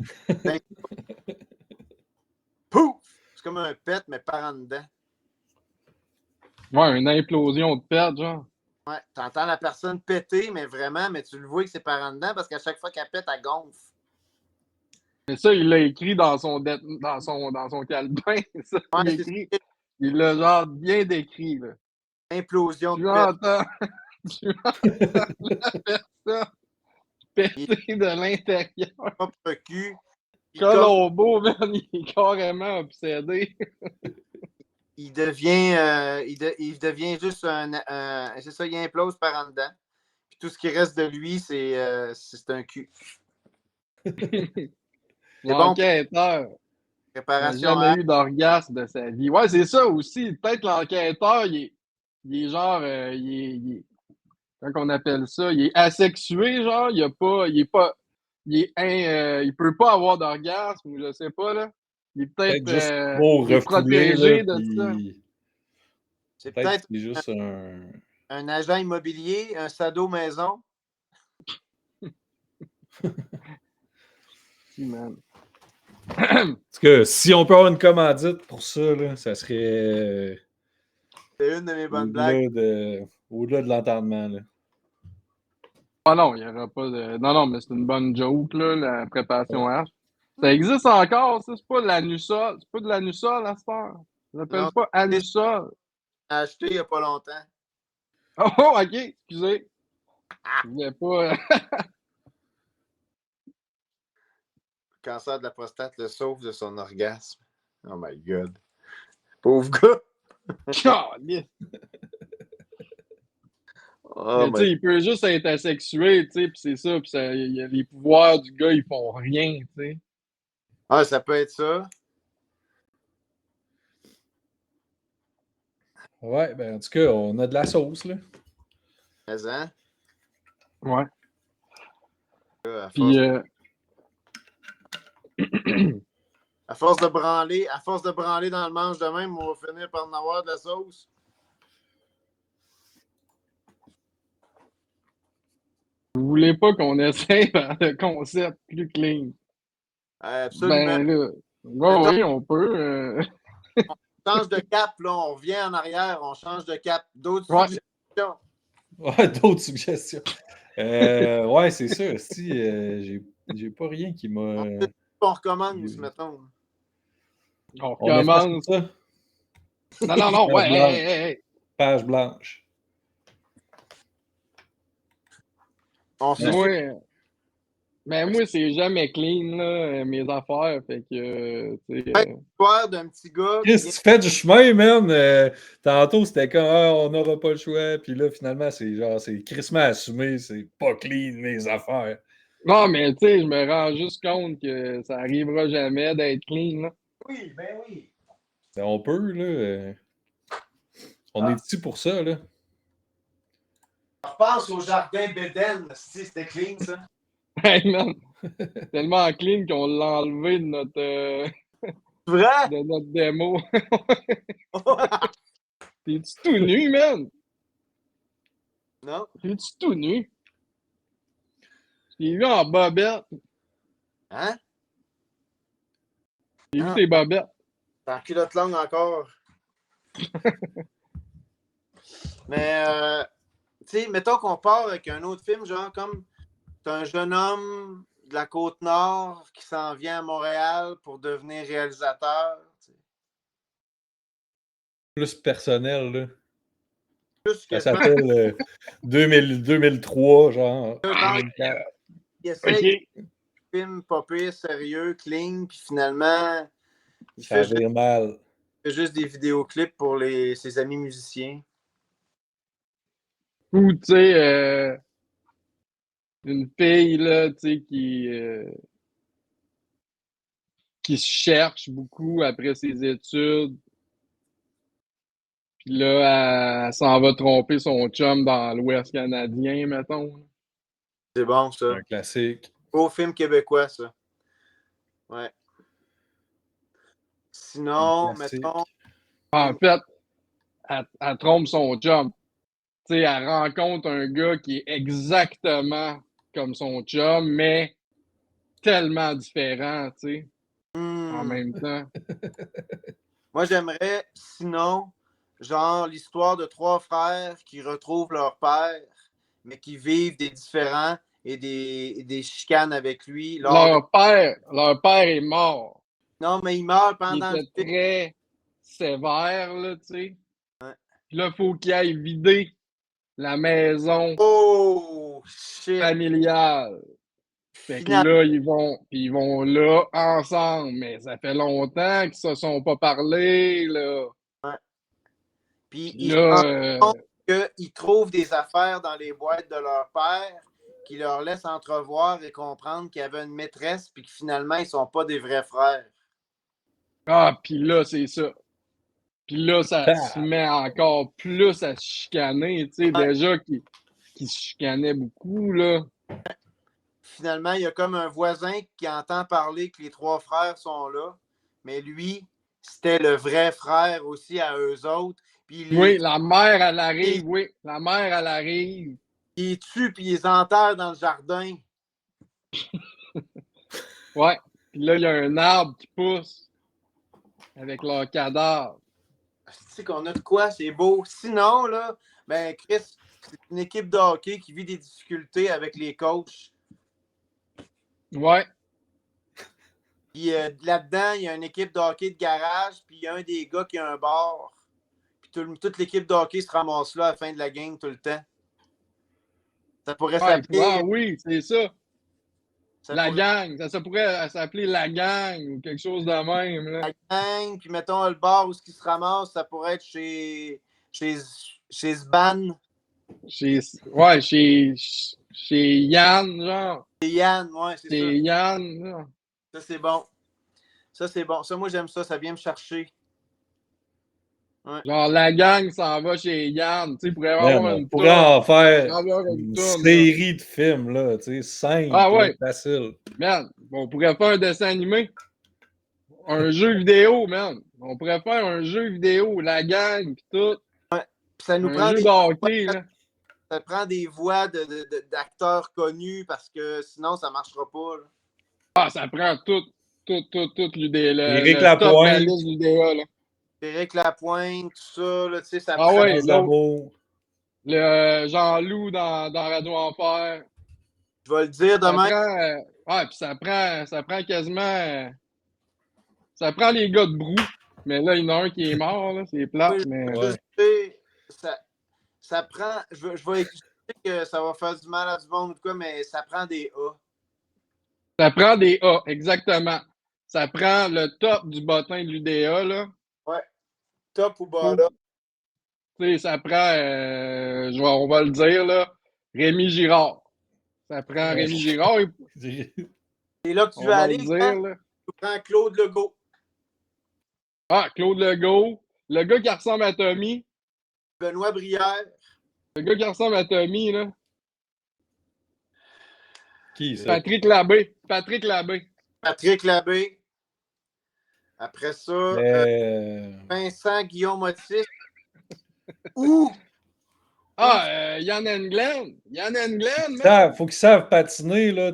Pouf! C'est comme un pet, mais par en dedans. Ouais, une implosion de perte, genre. Ouais, t'entends la personne péter, mais vraiment, mais tu le vois que c'est par en dedans parce qu'à chaque fois qu'elle pète, elle gonfle. Mais ça, il l'a écrit dans son calepin. Ça, Ouais, il écrit. Il l'a genre bien décrit, là. Implosion Tu de pète. entends, tu entends la personne péter de l'intérieur. Propre cul. Colombo, man, il est carrément obsédé. Il devient juste c'est ça, il implose par en dedans. Puis tout ce qui reste de lui, c'est un cul. L'enquêteur n'a Préparation jamais eu d'orgasme de sa vie. Ouais, c'est ça aussi. Peut-être l'enquêteur, il est genre, comment on appelle ça? Il est asexué, genre, il peut pas avoir d'orgasme, ou je sais pas, là. Il est peut-être Juste trop il est refoulé, protégé là, de ça. c'est peut-être peut-être c'est juste un agent immobilier, un sado maison. Si, man. En tout cas, si on peut avoir une commandite pour ça, là, ça serait C'est une de mes bonnes blagues. au-delà de l'entendement, là. Ah non, il n'y aura pas de. Non, mais c'est une bonne joke, là, la préparation H. Ça existe encore, ça, c'est pas de l'anusol. C'est pas de l'anusol à cette heure. Ça s'appelle Non, pas anusol. acheté il n'y a pas longtemps. Oh, ok, excusez. Je voulais pas. Le cancer de la prostate le sauve de son orgasme. Oh my God. Pauvre gars. Caliste. Oh Mais tu sais, il peut juste être asexué, tu sais, puis c'est ça, puis les pouvoirs du gars, ils font rien, tu sais. Ah, ça peut être ça. Ouais, ben en tout cas, on a de la sauce, là. Mais, hein? Ouais. À Puis, force de branler dans le manche de même, on va finir par en avoir de la sauce. vous voulez pas qu'on essaye le concept plus clean? Absolument. Ben là, ouais, oui, on peut. On change de cap, là, on revient en arrière, on change de cap. D'autres Ouais. suggestions? Ouais, d'autres suggestions. Ouais, c'est sûr. Si, j'ai pas rien qui m'a. On recommence, mettons. On On efface recommence. tout ça. Non, ouais, hey. Page blanche. On se Mais moi, c'est jamais clean, là, mes affaires. Fait que, tu sais. l'histoire d'un petit gars. Qu'est-ce que tu fais du chemin, man? Tantôt, c'était comme on n'aura pas le choix. Puis là, finalement, c'est crissement assumé. C'est pas clean, mes affaires. Non, mais tu sais, je me rends juste compte que ça arrivera jamais d'être clean, là. Oui, ben oui. Ben, on peut, là. On est ici pour ça, là. Je pense au jardin Béden. Si, c'était clean, ça. Hey, man, tellement clean qu'on l'a enlevé Vrai? de notre démo. T'es-tu tout nu, man? Non? T'es-tu tout nu? Je t'ai vu en bobette. Hein? J'ai vu Non, tes bobettes. t'es en culotte longue encore. Mais, tu sais, mettons qu'on part avec un autre film, genre comme t'as un jeune homme de la Côte-Nord qui s'en vient à Montréal pour devenir réalisateur. Tu sais. Plus personnel, là. Plus Ça quasiment. s'appelle 2003, genre. Genre, 2004. il essaye de OK. faire un film pas pire, sérieux, clean, puis finalement, il Ça fait juste, vire mal. des vidéoclips pour ses amis musiciens. Ou, tu sais, une fille, là, tu sais, qui se cherche beaucoup après ses études. Puis là, elle s'en va tromper son chum dans l'Ouest canadien, mettons. C'est bon, ça. Un classique. Beau film québécois, ça. Ouais. Un Sinon, mettons, classique. En fait, elle trompe son chum. Tu sais, elle rencontre un gars qui est exactement comme son chum, mais tellement différent, tu sais, en hmm, même temps. moi j'aimerais, sinon, genre l'histoire de trois frères qui retrouvent leur père, mais qui vivent des différends et des chicanes avec lui lors de... Leur père est mort. Non, mais il meurt Il pendant le était film. très sévère, là, tu sais. Ouais. Puis là, il faut qu'il aille vider la maison Oh, shit. familiale. Fait que Finalement, là, ils vont là ensemble, mais ça fait longtemps qu'ils se sont pas parlé, là. puis Puis ils se rendent là, compte qu'ils trouvent des affaires dans les boîtes de leur père qui leur laissent entrevoir et comprendre qu'il y avait une maîtresse, puis que finalement, ils sont pas des vrais frères. puis là, c'est ça. Puis là, ça se Ah, met encore plus à se chicaner, tu sais, Ouais. déjà qui se chicanait beaucoup, là. Finalement, il y a comme un voisin qui entend parler que les trois frères sont là, mais lui, c'était le vrai frère aussi à eux autres. Puis Oui, la mère, elle arrive, oui. La mère, elle arrive. il les tue, puis il les enterre dans le jardin. Ouais. Puis là, il y a un arbre qui pousse avec leur cadavre. Tu sais qu'on a de quoi, c'est beau. Sinon, là, ben Chris, c'est une équipe de hockey qui vit des difficultés avec les coachs. Ouais. Puis là-dedans, il y a une équipe de hockey de garage, puis il y a un des gars qui a un bar. Puis toute l'équipe de hockey se ramasse là à la fin de la game tout le temps. Ça pourrait Ouais, s'appeler. oui, c'est ça. Ça La pourrait gang. Ça pourrait s'appeler la gang ou quelque chose de même, là. la gang, puis mettons le bar où ce qui se ramasse, ça pourrait être chez, chez Sban. Ouais, chez Yann, genre. C'est Yann, ouais, c'est ça. C'est Yann, là. Ça, c'est bon. Ça, c'est bon. Ça, moi, j'aime ça. Ça vient me chercher. Ouais. Genre, la gang s'en va chez Yann. Tu sais, il pourrait y man, avoir on une pourrait toune. en Il pourrait y faire avoir une une toune, là. série de films, là, tu sais, Ah simple, là, ouais, facile. man. On pourrait faire un dessin animé. Un jeu vidéo, man. On pourrait faire un jeu vidéo, la gang, pis tout. Puis ça nous Un prend jeu de hockey, là. ça prend des voix d'acteurs connus parce que sinon, ça ne marchera pas. Là. Ah, ça prend tout Éric le top de la Lapointe, liste d'UDA, là. Éric Lapointe, tout ça, là, tu sais, ça Ah prend. ouais, Chance d'amour. le Jean-Loup dans Radio Enfer. Je vais le dire Ça demain. prend, ouais, puis ça prend quasiment, ça prend les gars de Brou. Mais là, il y en a un qui est mort, là, c'est plate, mais Ouais. Ça prend. Je vais expliquer que ça va faire du mal à du monde ou quoi, mais ça prend des A. ça prend des A, exactement. Ça prend le top du bottin de l'UDA, là. Ouais. Top ou Faut, bas tu sais, ça prend, on va le dire, là, Rémi Girard. Ça prend Rémi Girard. C'est là que tu On veux va aller, le dire, hein? là. Tu prends Claude Legault. Ah, Claude Legault. Le gars qui ressemble à Tommy. Benoît Brière. Le gars qui ressemble à Tommy, là. Qui, ça? Patrick Labbé. Patrick Labbé. Patrick Labbé. Après ça, Mais... Vincent Guillaume Otis. Ou Ah, Yann Englund. Yann Englund, man. Faut qu'ils savent patiner, là.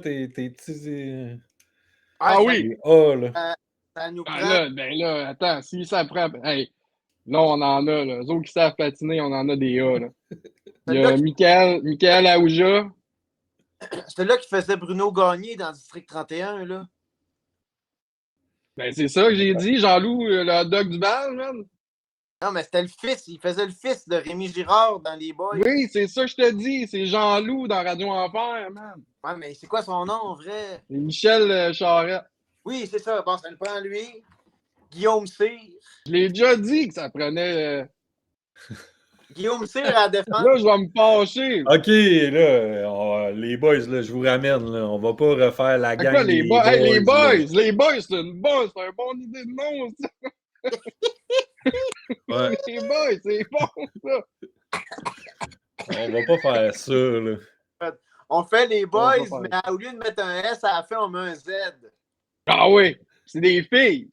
Ah oui. Les A, là. Ça nous prend. Ben là, attends, si ça prend. Hey, là, on en a, là. Les autres qui savent patiner, on en a des A, là. Il y a Michael Aouja. C'était là qui faisait Bruno Gagné dans District 31, là. Ben, c'est ça que j'ai dit, Jean-Loup, le hot dog du bal, man. Non, mais c'était le fils. Il faisait le fils de Rémi Girard dans Les Boys. Oui, c'est ça que je te dis. C'est Jean-Loup dans Radio Enfer, man. Ouais, mais c'est quoi son nom, en vrai? C'est Michel Charette. Oui, c'est ça. Bon, ça le prend lui. Guillaume Cyr. Je l'ai déjà dit que ça prenait. Guillaume Cyr à la défense. Là, je vais me fâcher. OK, là, les boys, là, je vous ramène, là. On va pas refaire la gang Quoi, des boys? Hey, les boys! là. Les boys, c'est une bonne idée de nom, ça. Ouais. Les boys, c'est bon, ça. On va pas faire ça, là. On fait les boys, On va mais faire au lieu de mettre un S à la fin, on met un Z. Ah oui, c'est des filles.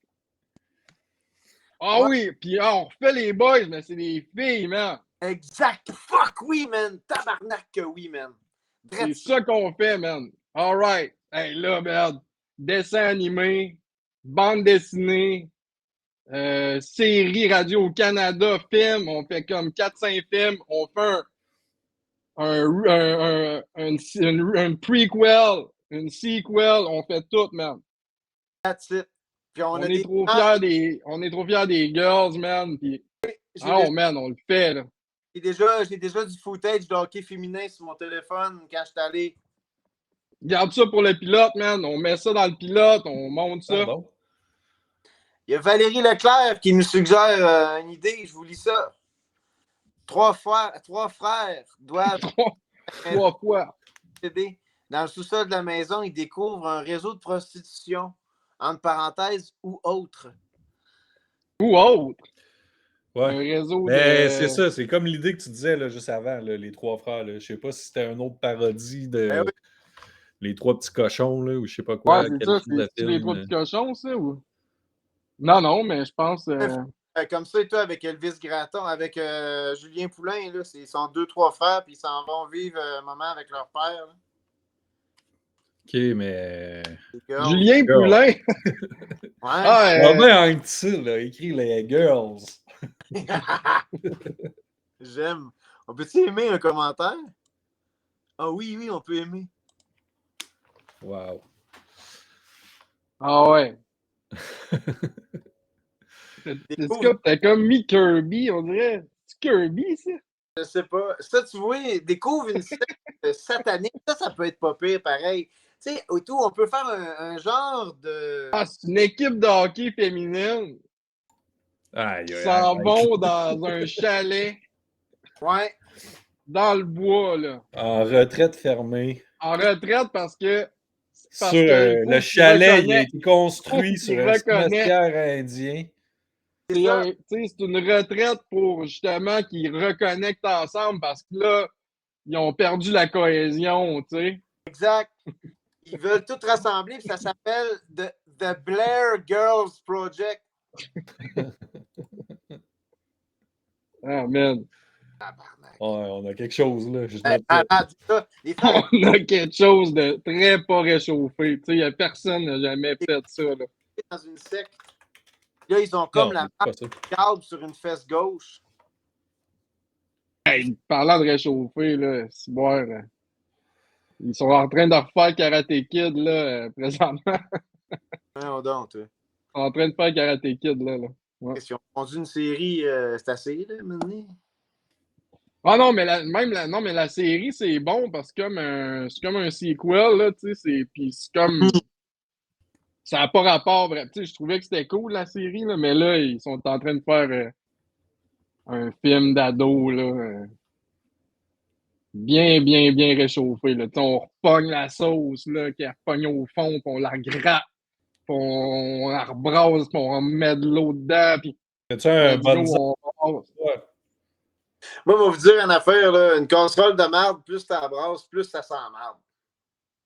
Ah Ouais. oui, puis on refait les boys, mais c'est des filles, man. Exact. Fuck oui, man. Tabarnak que oui, man. C'est ça qu'on fait, man. All right. Hey, là, merde. Dessin animé, bande dessinée, série Radio-Canada, film. On fait comme 4-5 films. On fait un prequel, une sequel. On fait tout, man. That's it. Puis On est trop fiers des girls, man. Puis, man, on le fait, là. J'ai déjà du footage de hockey féminin sur mon téléphone quand je suis allé. Garde ça pour le pilote, man. On met ça dans le pilote, on monte ça. Ah, bon. Il y a Valérie Leclerc qui nous suggère une idée. Je vous lis ça. Trois frères doivent Trois fois. aider. Dans le sous-sol de la maison, ils découvrent un réseau de prostitution, entre parenthèses, ou autre. Ou autre. Ouais. Un réseau Mais de... c'est ça, c'est comme l'idée que tu disais là, juste avant, là, les trois frères. Là. Je sais pas si c'était une autre parodie de oui. Les trois petits cochons, là, ou je sais pas quoi. Ouais, c'est ça, c'est les trois petits cochons, ça, ou... Non, mais je pense... Comme ça et toi, avec Elvis Gratton, avec Julien Poulain, là, ils sont 2-3 frères, puis ils s'en vont vivre un moment avec leur père. Là. OK, mais... Julien Poulain? Ouais. On met un petit, là, écrit les girls. J'aime. On peut-tu aimer un commentaire? Ah oui, on peut aimer. Wow. Ah ouais. T'as comme mis Kirby, on dirait. C'est Kirby, ça? Je sais pas. Ça, tu vois, découvre une secte satanique. Ça peut être pas pire, pareil. Tu sais, au tout, on peut faire un genre de... Ah, c'est une équipe de hockey féminine. Qui s'en vont dans un chalet. Ouais. Dans le bois, là. En retraite fermée. En retraite parce que... le chalet, il a été construit sur un cimetière indien. C'est une retraite pour justement qu'ils reconnectent ensemble parce que là, ils ont perdu la cohésion, tu sais. Exact. Ils veulent tout rassembler, puis ça s'appelle The Blair Girls Project. Ah, man. On a quelque chose, là. On a quelque chose de très pas réchauffé. Tu sais, il n'y a personne qui n'a jamais fait ça, là. Dans une secte. Là, ils ont comme la marque du câble sur une fesse gauche. Hey, parlant de réchauffer, là, c'est boire. Ils sont en train de refaire Karate Kid, là, présentement. Non, donc, toi. Ils sont en train de faire Karate Kid, là. Ouais. Si on fondu une série, c'est assez, là, maintenant. Ah non, mais la série, c'est bon parce que c'est comme un sequel, là, tu sais, puis c'est comme... Ça n'a pas rapport, tu sais, je trouvais que c'était cool, la série, là, mais là, ils sont en train de faire un film d'ado, là. bien, bien, bien réchauffé. Là. On repogne la sauce là, qui repogne au fond, puis on la gratte, puis on la rebrasse, puis on met de l'eau dedans, puis As-tu un let's go, bonza? on brasse. Ouais. Moi, je vais vous dire une affaire, là, une casserole de marde, plus tu la brasses, plus ça sent marde.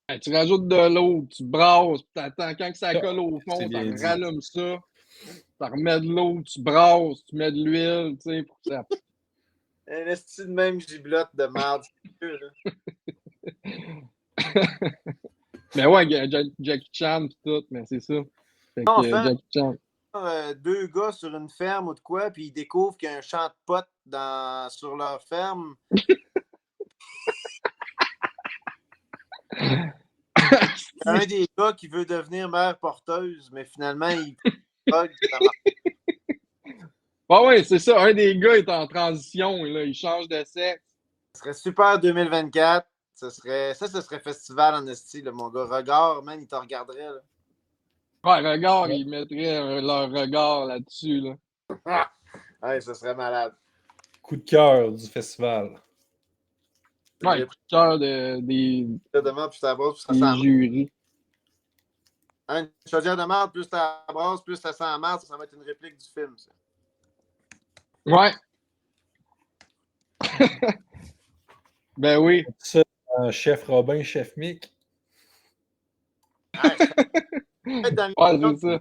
Ben, tu rajoutes de l'eau, tu brasses, puis t'attends quand que ça colle au C'est fond, bien tu dit. rallumes ça, tu remets de l'eau, tu brasses, tu mets de l'huile, tu sais, pour que ça... Un esti de même giblotte de marde. C'est sûr, là. Mais ouais, Jackie Chan pis tout, mais c'est ça. Fait En que fait, Jackie Chan. deux gars sur une ferme ou de quoi, puis ils découvrent qu'il y a un champ de potes sur leur ferme. Il y a un des gars qui veut devenir mère porteuse, mais finalement, il bug, ça marche. Ah ouais, c'est ça. Un des gars est en transition, là, il change de sexe. Ce serait super 2024. Ce serait festival en esti, là, mon gars. Regard, man, il te regarderait. Là. Ouais, regarde, ils mettraient leur regard là-dessus. Là. Ouais, ce serait malade. Coup de cœur du festival. Ouais, coup de cœur des Demain, plus ça brosse, plus ça sent jurys. une chaudière de marde, plus ça brasse, plus ça sent marde, ça va être une réplique du film. Ça. Ouais. Ben oui. Ça, chef Robin, chef Mick. Ouais, c'est ça.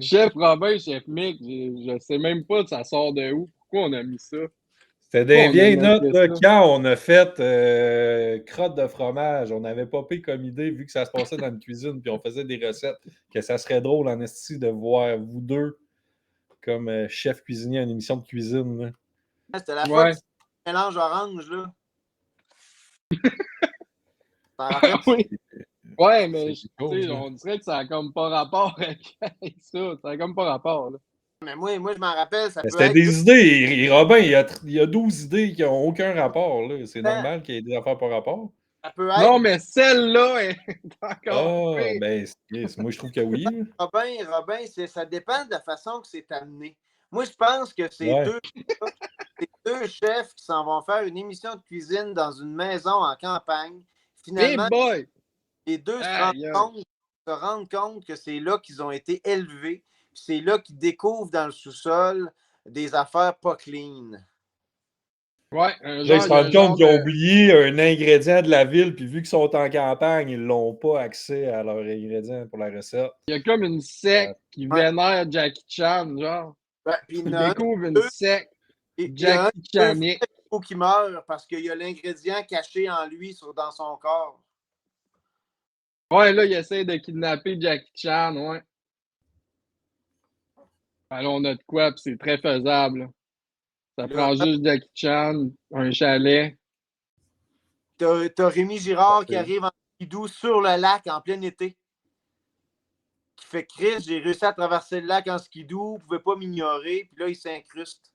Chef Robin, chef Mick, je sais même pas ça sort de où. Pourquoi on a mis ça? C'était des vieilles notes là, ça? quand on a fait crotte de fromage. On avait popé comme idée, vu que ça se passait dans une cuisine, puis on faisait des recettes, que ça serait drôle en esti de voir vous deux comme chef cuisinier à une émission de cuisine. Là. C'était la fois que c'était un mélange orange, là. Oui. Ouais, mais cool, on dirait que ça n'a comme pas rapport avec ça. Ça n'a comme pas rapport. Là. Mais moi je m'en rappelle, ça peut c'était être... des idées. Robin, il y a 12 idées qui n'ont aucun rapport. Là. C'est normal qu'il y ait des affaires par rapport. Ça peut être... Non, mais celle-là est encore... Ah, ben, moi, je trouve que oui. Robin, ça dépend de la façon que c'est amené. Moi, je pense que c'est deux chefs qui s'en vont faire une émission de cuisine dans une maison en campagne. Finalement, les deux se rendent compte que c'est là qu'ils ont été élevés. C'est là qu'ils découvrent dans le sous-sol des affaires pas clean. Ouais, là, ils se rendent compte qu'ils ont oublié un ingrédient de la ville, puis vu qu'ils sont en campagne, ils n'ont pas accès à leur ingrédient pour la recette. Il y a comme une secte qui vénère Jackie Chan, genre. Ouais, puis ils découvrent une secte Jackie Chanique. Il faut qu'il meure parce qu'il y a l'ingrédient caché en lui dans son corps. Ouais, là, il essaie de kidnapper Jackie Chan, ouais. Alors, on a de quoi, puis c'est très faisable. Ça prend juste Jackie Chan, un chalet. T'as Rémi Girard qui arrive en skidoo sur le lac en plein été. Qui fait Chris, j'ai réussi à traverser le lac en skidoo, vous pouvez pas m'ignorer, puis là, il s'incruste.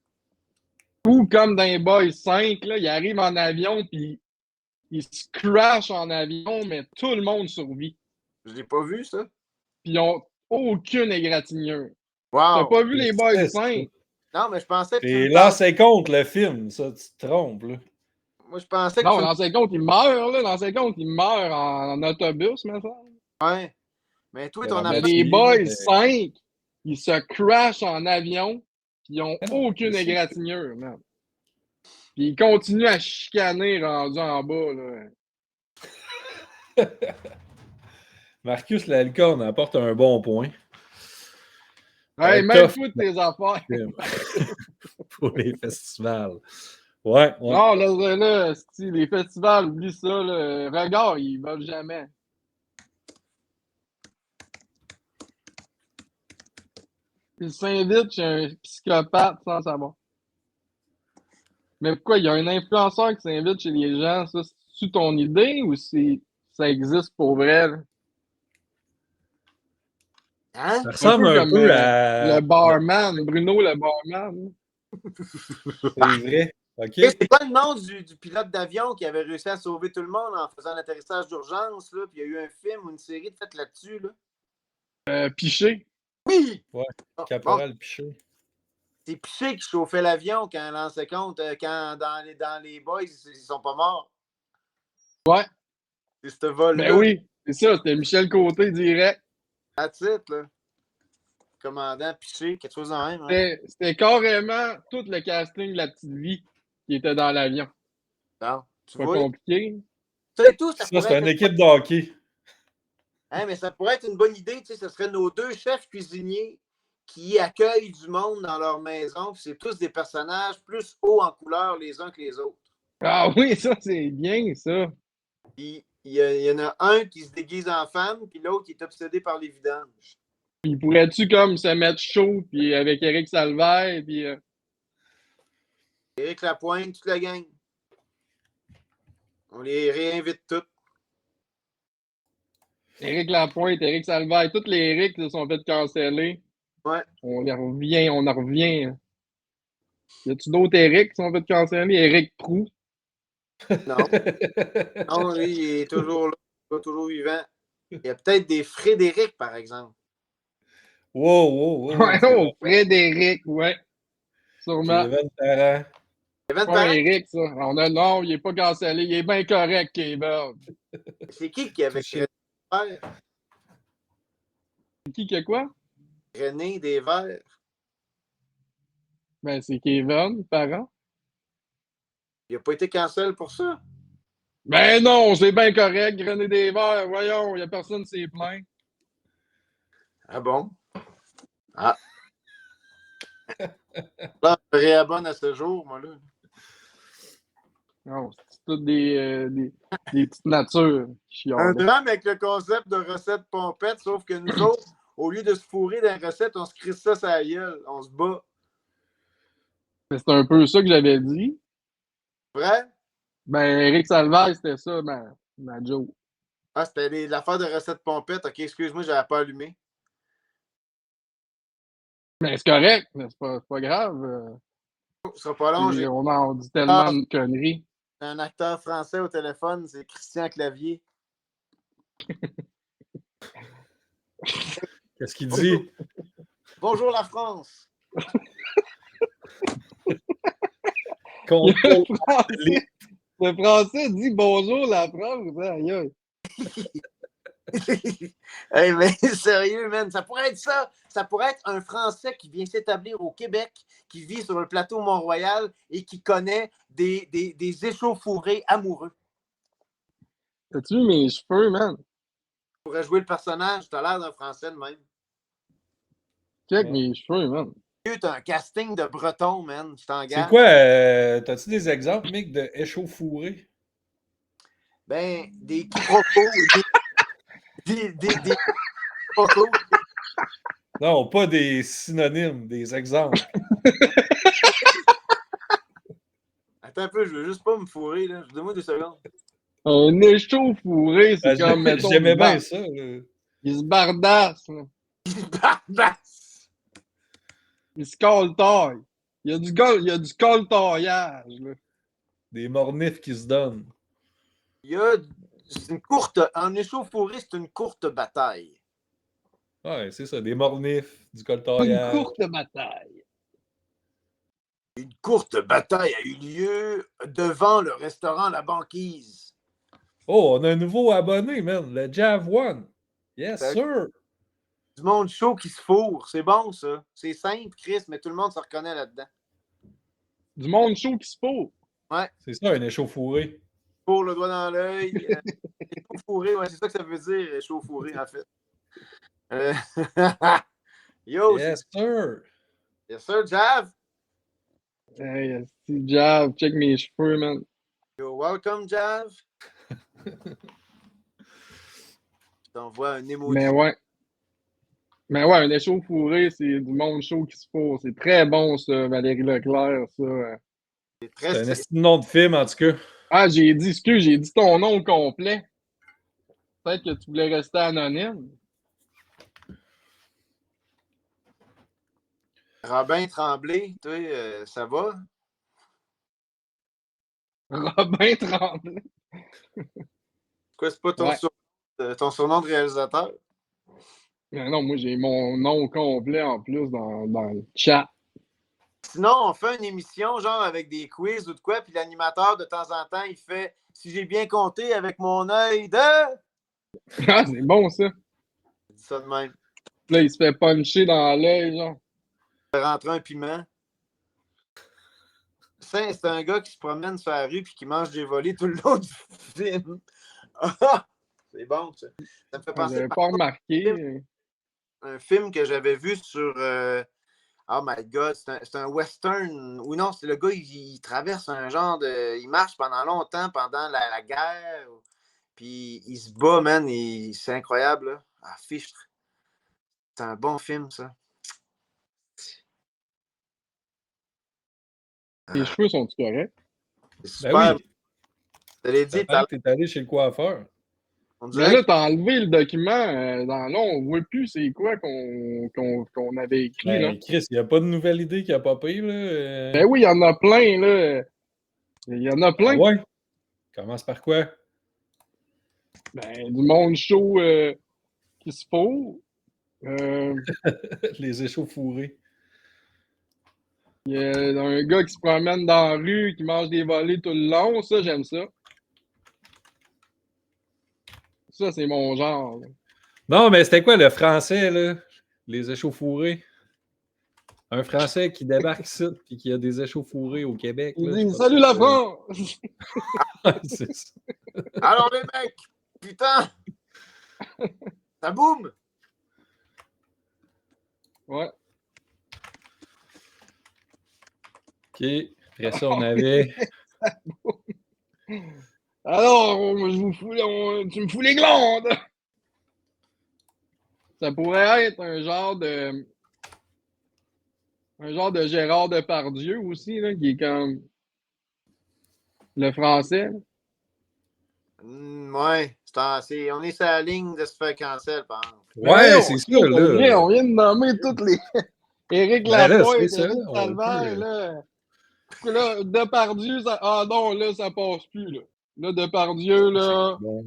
Ou comme dans les Boys 5, là, il arrive en avion, puis il se crash en avion, mais tout le monde survit. Je l'ai pas vu, ça. Puis ils n'ont aucune égratignure. Wow. T'as pas vu les Boys 5? Non, mais je pensais que c'est l'ancien compte, le film, ça, tu te trompes, là. Moi, je pensais que non, l'ancien compte, il meurt, là. L'ancien compte, il meurt en autobus, maintenant. Ouais. Mais toi, ton affaire... Les Boys 5, ils se crashent en avion, puis ils n'ont aucune égratignure, man. Puis ils continuent à chicaner rendu en bas, là. Marcus Lalcorne apporte un bon point. Ouais, même foutre tes affaires. Pour les festivals. Ouais. Non, là, les festivals, oublie ça. Là. Regarde, ils ne veulent jamais. Ils s'invitent chez un psychopathe sans savoir. Mais pourquoi? Il y a un influenceur qui s'invite chez les gens. Ça, c'est-tu ton idée ou ça existe pour vrai? Là? Hein? Ça ressemble un peu à... Le barman, Bruno le barman. C'est vrai. Okay. C'est pas le nom du pilote d'avion qui avait réussi à sauver tout le monde en faisant l'atterrissage d'urgence, là, puis il y a eu un film ou une série de fait là-dessus, là. Piché. Oui! Ouais, Caporal Piché. C'est Piché qui chauffait l'avion quand on lançait compte, quand dans les Boys, ils sont pas morts. Ouais. C'est ce vol-là. Ben oui, c'est ça, c'était Michel Côté direct. À titre, là. Commandant Piché, quelque chose de même. Hein? C'était carrément tout le casting de La Petite Vie qui était dans l'avion. Non, tu Pas vois. compliqué. Ça et tout, ça Ça, pourrait c'est être. une équipe de hockey. Hein, mais ça pourrait être une bonne idée, tu sais, ce serait nos 2 chefs cuisiniers qui accueillent du monde dans leur maison. C'est tous des personnages plus hauts en couleur les uns que les autres. Ah oui, ça, c'est bien, ça. Puis il y en a un qui se déguise en femme, puis l'autre qui est obsédé par les vidanges. Puis pourrais-tu comme se mettre chaud, puis avec Éric Salvaire, puis... Éric Lapointe, toute la gang. On les réinvite tous. Éric Lapointe, Éric Salvaire, tous les Éric se sont fait canceller. Ouais. On en revient. Y a-tu d'autres Éric qui sont fait canceller? Éric Proux. Non. Non, lui, il est toujours là, toujours vivant. Il y a peut-être des Frédéric, par exemple. Wow. Ouais, oh, Frédéric, ouais. Sûrement. Kevin Parent. Kevin Pas Parent, Éric, ça. Non, il est pas cancellé. Il est bien correct, Kevin. c'est qui avait Touché. Qui que quoi? René Desvers? Ben, c'est Kevin, parent. Il n'a pas été cancel pour ça. Ben non, c'est bien correct, René Desvers. Voyons, il n'y a personne qui s'est plaint. Ah bon? Ah. Là, je réabonne à ce jour, moi, là. Non, c'est toutes des petites natures qui Un chialent. drame avec le concept de recette pompette, sauf que nous autres, au lieu de se fourrer dans la recette, on se crisse ça sur la gueule. On se bat. C'est un peu ça que j'avais dit. Vrai? Ben, Éric Salvaire, c'était ça, ma joke. Ah, c'était l'affaire de recette pompette. Ok, excuse-moi, j'avais pas allumé. Mais c'est correct, mais c'est pas grave. Ce sera pas long. J'ai On dit tellement de conneries. un acteur français au téléphone, c'est Christian Clavier. Qu'est-ce qu'il dit? Bonjour la France. Le français dit bonjour la France. Aïe, aïe. Hey, mais sérieux, man, ça pourrait être ça. Ça pourrait être un Français qui vient s'établir au Québec, qui vit sur le plateau Mont-Royal et qui connaît des échauffourés amoureux. T'as-tu vu mes cheveux, man? Tu pourrais jouer le personnage, t'as l'air d'un Français de même. Check mes cheveux, man. T'as un casting de breton, man. Je t'en C'est garde. quoi? T'as-tu des exemples, Mick, de échauffourés? Ben, des quiproquos, des quiproquos. Non, pas des synonymes, des exemples. Attends un peu, je veux juste pas me fourrer, là. Donne-moi 2 secondes. Un échauffouré, c'est comme, mettons, J'aimais bien ça. il se bardasse, là. Barbasse! Il se coltaille. Il y a du coltaillage, là. Des mornifs qui se donnent. C'est une courte. En échauffourée, c'est une courte bataille. Ouais, c'est ça, des mornifs, du Une coltaillage. courte bataille. Une courte bataille a eu lieu devant le restaurant La Banquise. Oh, on a un nouveau abonné, man, le Jav One. Yes, sir. Du monde chaud qui se fourre. C'est bon, ça. C'est simple, Chris, mais tout le monde se reconnaît là-dedans. Du monde chaud qui se fourre. Ouais. C'est ça, un échauffouré. Pour le doigt dans l'œil. Échauffouré, ouais, c'est ça que ça veut dire, échauffouré, en fait. Yo, Yes, sir. Yes, sir, Jav. Hey, Steve Jav, check mes cheveux, man. You're welcome, Jav. Je t'envoie un emoji. Mais ouais, un échauffouré, c'est du monde chaud qui se fourre. C'est très bon, ça, Valérie Leclerc, ça. C'est C'est un nom de film, en tout cas. Ah, j'ai dit ton nom complet. Peut-être que tu voulais rester anonyme. Robin Tremblay, toi, ça va? Robin Tremblay. Quoi, c'est pas ton, ton surnom de réalisateur? Non, moi, j'ai mon nom complet en plus dans le chat. Sinon, on fait une émission genre avec des quiz ou de quoi, puis l'animateur, de temps en temps, il fait si j'ai bien compté avec mon œil de... Ah, c'est bon, ça. Je dis ça de même. Là, il se fait puncher dans l'œil, genre. Je vais rentrer un piment. C'est un gars qui se promène sur la rue et qui mange des volets tout le long du film. C'est bon, ça. Ça me fait penser J'avais pas remarqué. un film que j'avais vu sur... oh my God, c'est un western. Ou non, c'est le gars, il traverse un genre de... Il marche pendant longtemps, pendant la guerre. Puis il se bat, man. C'est incroyable, là. Ah, fichtre. C'est un bon film, ça. Tes cheveux sont-ils corrects? C'est super. oui. Je te l'ai dit, Tu es allé chez le coiffeur. on Mais dirait là, t'as enlevé le document. Là, on voit plus c'est quoi qu'on avait écrit, là. Ben, Chris, il n'y a pas de nouvelle idée qui a popé, là. Ben oui, il y en a plein, là. Il y en a Ah plein. ouais? Commence par quoi? Ben, du monde chaud qui se faut. Les échauffourés. Il y a un gars qui se promène dans la rue, qui mange des volets tout le long. Ça, j'aime ça. Ça, c'est mon genre. Non, mais c'était quoi le français, là? Les échauffourés? Un Français qui débarque ici et qui a des échauffourés au Québec. Il Là, dit « Salut la France! » C'est ça. alors les mecs, putain, ça boum! Ouais. OK. Après ça, on avait... Alors, tu me fous les glandes! Ça pourrait être un genre de Gérard Depardieu aussi, là, qui est comme le français. Ouais, on est sur la ligne de se faire cancel, par exemple. Ouais, c'est ça, là. On vient de nommer toutes les... Éric Ben là, Lapointe, c'est ça. Éric On Salvaire, peut... là. Là, Depardieu, ça... Ah non, là, ça passe plus, là. Là, Depardieu, là, Bon,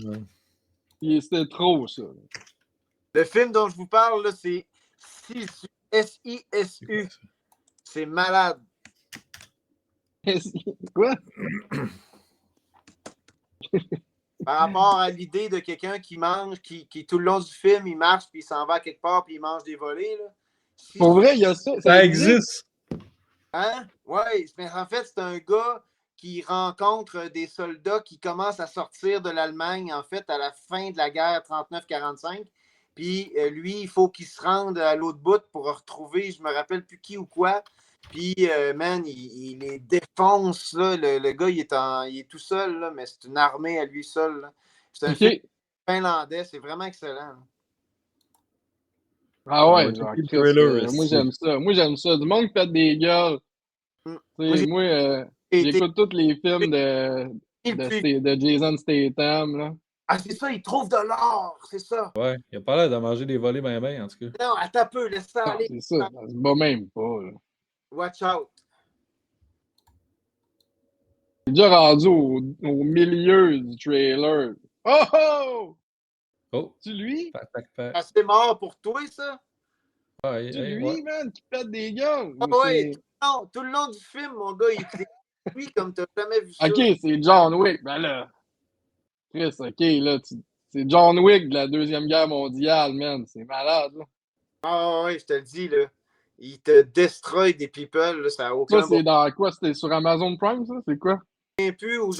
c'était trop, ça. Le film dont je vous parle, là, c'est Sisu. S-I-S-U. C'est malade. Quoi? Par rapport à l'idée de quelqu'un qui mange, qui tout le long du film, il marche, puis il s'en va quelque part, puis il mange des volets. Là. Pour vrai, il y a ça. Ça existe. Hein? Oui, mais en fait, c'est un gars qui rencontre des soldats qui commencent à sortir de l'Allemagne, en fait, à la fin de la guerre 39-45. Puis lui, il faut qu'il se rende à l'autre bout pour retrouver, je me rappelle plus qui ou quoi. Puis, man, il les défonce. Là. Le gars, il est tout seul, là, mais c'est une armée à lui seul. Là. C'est un film finlandais, c'est vraiment excellent. Là. Ah ouais, genre, moi j'aime ça. Moi j'aime ça. Du monde qui pète des gueules. Moi, j'écoute tous les films de Jason Statham. Là. Ah, c'est ça, il trouve de l'or, c'est ça. Ouais, il a pas l'air de manger des volets ben ben, en tout cas. Non, attends un peu, laisse ça aller. C'est ça, ça se bat même pas. Là. Watch out. Il est déjà rendu au milieu du trailer. Oh oh! Oh! Tu lui? Ah, c'est mort pour toi, ça? Ouais, Tu lui, man, qui pète des gueules? Ah ouais, non, tout le long du film, mon gars, il est lui comme t'as jamais vu ça. Ok, c'est John Wick. Ben là, Chris, ok, là, c'est John Wick de la Deuxième Guerre mondiale, man. C'est malade, là. Ah ouais, je te le dis, là. Il te destroy des people, là, ça n'a aucun Ça, c'est dans quoi? C'était sur Amazon Prime, ça? C'est quoi? Je ne me souviens plus où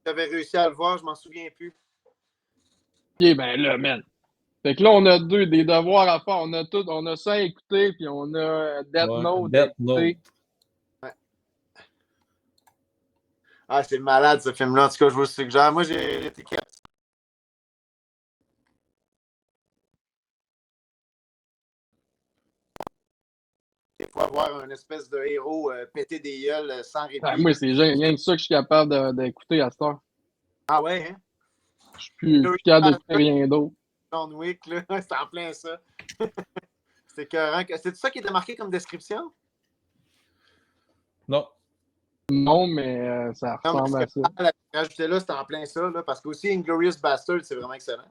j'avais réussi à le voir, je m'en souviens plus. Ok, ben là, man. Fait que là, on a des devoirs à faire. On a ça à écouter, puis on a Death Note à écouter. Ouais. Ah, c'est malade, ce film-là. En tout cas, je vous le suggère. Moi, j'ai l'étiquette. Des fois, voir un espèce de héros péter des gueules sans répit. Ah, moi, c'est rien que ça que je suis capable d'écouter à cette heure. Ah ouais, hein? Je suis plus capable d'écouter rien d'autre. John Wick, là, c'est en plein ça. C'est écœurant. C'est ça qui était marqué comme description? Non. Non, mais ça ressemble à ça. Rajouter là, c'est en plein ça, là, parce qu'aussi Inglourious Bastard, c'est vraiment excellent.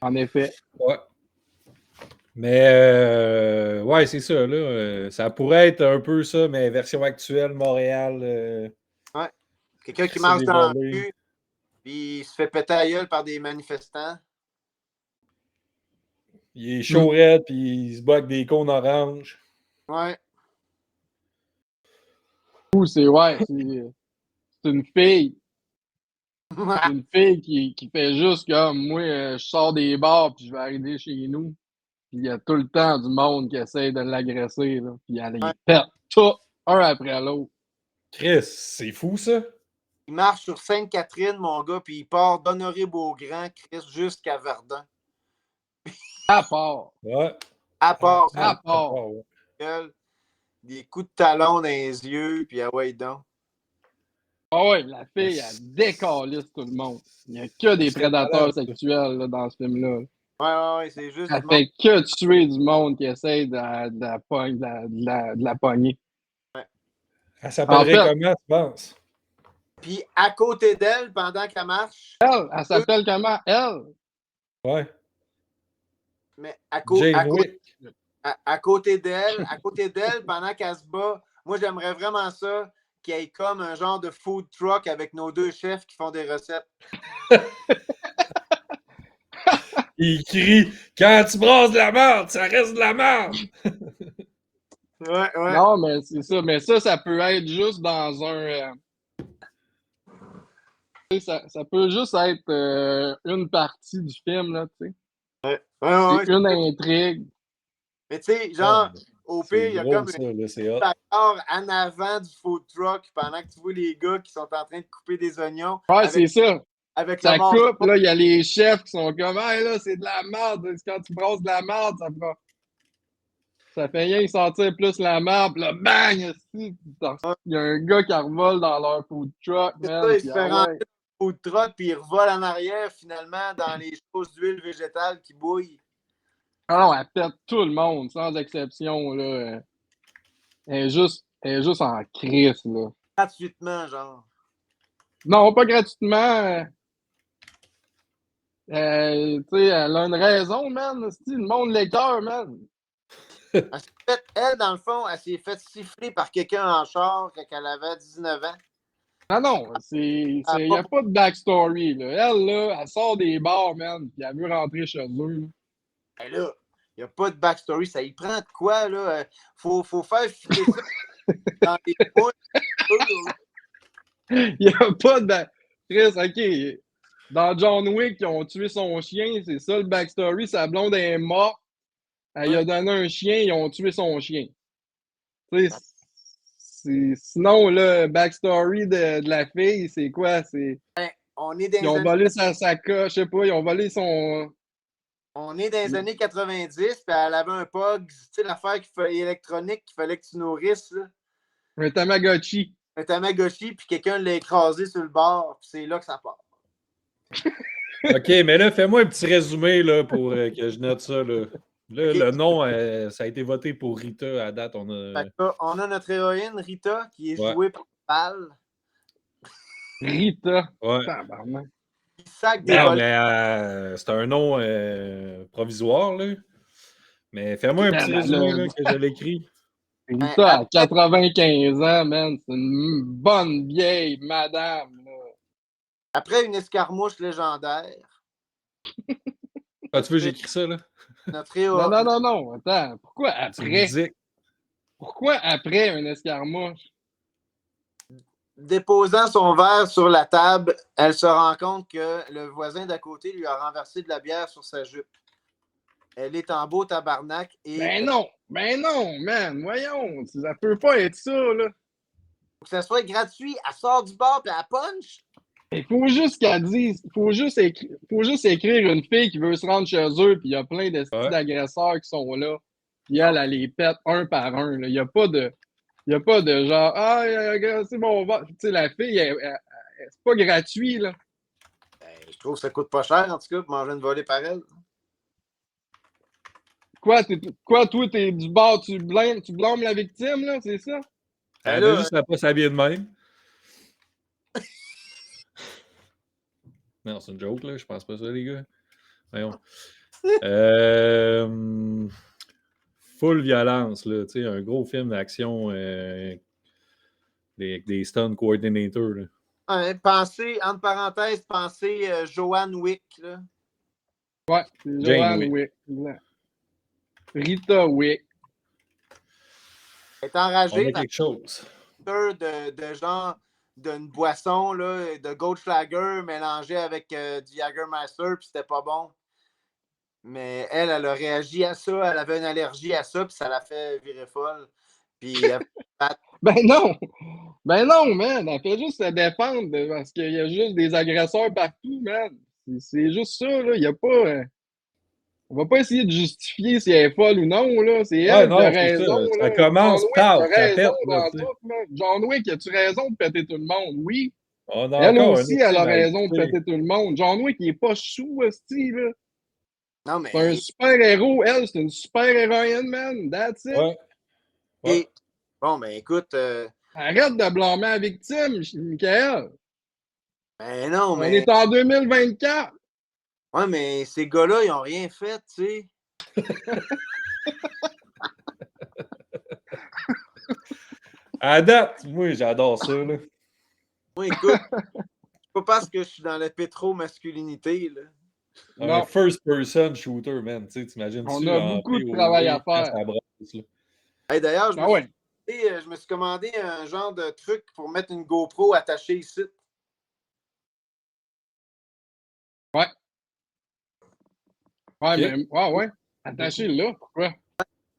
En effet. Ouais. Mais, ouais, c'est ça, là. Ça pourrait être un peu ça, mais version actuelle, Montréal. Ouais. Quelqu'un qui C'est marche des dans la volets. rue, puis il se fait péter la gueule par des manifestants. Il est chaud raide, puis il se bat avec des cônes oranges. Ouais. Ou c'est une fille. C'est une fille qui fait juste comme moi, je sors des bars puis je vais arriver chez nous. Puis il y a tout le temps du monde qui essaie de l'agresser. Là, puis elle les pète tout, un après l'autre. Chris, c'est fou, ça? Il marche sur Sainte-Catherine, mon gars, puis il part d'Honoré-Beaugrand, Chris, jusqu'à Verdun. À part. Ouais. À part, À part. ouais. gueule, des coups de talon dans les yeux, puis ah ouais, donc. Ah ouais, la fille, elle décalisse tout le monde. Il n'y a que des prédateurs sexuels là, dans ce film-là. Ouais, c'est juste. Elle fait que tuer du monde qui essaie de la pogner. Ouais. Elle s'appellerait En fait, comment, tu penses? Puis à côté d'elle, pendant qu'elle marche. Elle s'appelle comment? Elle? Ouais. Mais Jane Wick. à côté d'elle, pendant qu'elle se bat, moi j'aimerais vraiment ça qu'il y ait comme un genre de food truck avec nos deux chefs qui font des recettes. Il crie « Quand tu brasses de la merde, ça reste de la merde! » Ouais. Non, mais c'est ça. Mais ça peut être juste dans un... ça peut juste être une partie du film, là, tu sais. Ouais. C'est une intrigue. Mais tu sais, genre, au pire, il y a comme un bagarre en avant du food truck pendant que tu vois les gars qui sont en train de couper des oignons. Ouais, c'est ça. Avec Ça le morceau. coupe, là, il y a les chefs qui sont comme « Hey, là, c'est de la merde. Quand tu brasses de la merde, ça fait rien sentir plus la merde. » Puis là, bang! Il y a un gars qui revole dans leur food truck, C'est man. ça, il se fait rentrer dans le food truck, puis il revole en arrière, finalement, dans les choses d'huile végétale qui bouillent. Ah non, elle pète tout le monde, sans exception, là. Elle est juste en crise, là. Gratuitement, genre. Non, pas gratuitement. Tu sais, elle a une raison, man. Le monde l'écœure, man. Elle, dans le fond, elle s'est fait siffler par quelqu'un en char quand elle avait 19 ans. Ah non, il n'y a pas de backstory, là. Elle, là, elle sort des bars, man, puis elle veut rentrer chez eux, là. Ben là, il n'y a pas de backstory. Ça y prend de quoi, là? Faut faire filer ça dans les boules. Il n'y a pas de Chris, OK. Dans John Wick, ils ont tué son chien. C'est ça le backstory. Sa blonde est morte. Elle a donné un chien. Ils ont tué son chien. Sinon, le backstory de la fille, c'est quoi? Ils ont volé sa sacoche. Je sais pas. Ils ont volé son... On est dans les années 90, puis elle avait un POG, tu sais, l'affaire électronique qu'il fallait que tu nourrisses, là. Un Tamagotchi. Un Tamagotchi, puis quelqu'un l'a écrasé sur le bord, puis c'est là que ça part. OK, mais là, fais-moi un petit résumé là, pour que je note ça. Là, Okay. Le nom, ça a été voté pour Rita à date. On a notre héroïne, Rita, qui est jouée par Val. Rita. Ouais. Tabarnak. Non, mais c'est un nom provisoire, là. Mais fais-moi un petit résumé là, que je l'écris. Rita, à 95 ans, man, c'est une bonne vieille madame. Là. Après une escarmouche légendaire. Ah, tu veux que j'écris ça, là? Notre héros... Non. Attends, pourquoi après? Pourquoi après une escarmouche? Déposant son verre sur la table, elle se rend compte que le voisin d'à côté lui a renversé de la bière sur sa jupe. Elle est en beau tabarnak et... Ben non, man, voyons, ça peut pas être ça, là. Faut que ça soit gratuit, elle sort du bar et elle punch. Il faut juste qu'elle dise, faut juste écrire une fille qui veut se rendre chez eux, puis il y a plein d'agresseurs qui sont là, puis elle les pète un par un, là. Il n'y a pas de genre, ah, c'est bon, tu sais, la fille, c'est pas gratuit, là. Ben, je trouve que ça coûte pas cher, en tout cas, pour manger une volée par elle. Toi, t'es du bord, tu blâmes la victime, là, c'est ça? Elle a juste à pas s'habiller de même. Non, c'est une joke, là. Je pense pas ça, les gars. Voyons. Full violence, là. Tu sais, un gros film d'action avec des stunt coordinators, là. Pensez, entre parenthèses, pensez Joanne Wick. Là. Ouais, c'est Jane Joanne Wick. Wick. Rita Wick. Elle est On enragée a par quelque chose. de genre d'une boisson là, de Goldschlager mélangée avec du Jägermeister, puis c'était pas bon. Mais elle a réagi à ça, elle avait une allergie à ça, puis ça l'a fait virer folle. Puis Ben non! Ben non, man! Elle fait juste se défendre parce qu'il y a juste des agresseurs partout, man. C'est juste ça, là. Il y a pas. On va pas essayer de justifier si elle est folle ou non, là. C'est Ouais, elle qui a non, c'est ça. raison, Ça là. John commence, Wick a paf, ça raison pète, là, dans tu sais. tout, là. John Wick, as-tu raison de péter tout le monde? Oui. On a Elle encore un aussi, autre elle a film à raison de écouter. péter tout le monde. John Wick, il est pas chou, hostie, là. non, C'est un mais. super-héros. Elle, c'est une super-héroïne, man. That's it. Ouais. Ouais. Bon, ben écoute. Arrête de blâmer la victime, Michael. Ben non, On mais. est en 2024. Ouais, mais ces gars-là, ils ont rien fait, tu sais. À date, moi, j'adore ça, là. Moi, écoute, c'est pas parce que je suis dans la pétro-masculinité, là. Un Non, first-person shooter, man. Tu sais, on t'imagines-tu a en beaucoup de travail à POV quand faire. ça brasse, là? Hey, d'ailleurs, Ah ouais. je me suis commandé un genre de truc pour mettre une GoPro attachée ici. Ouais. Ouais, OK. mais ouais. Attaché là, pourquoi?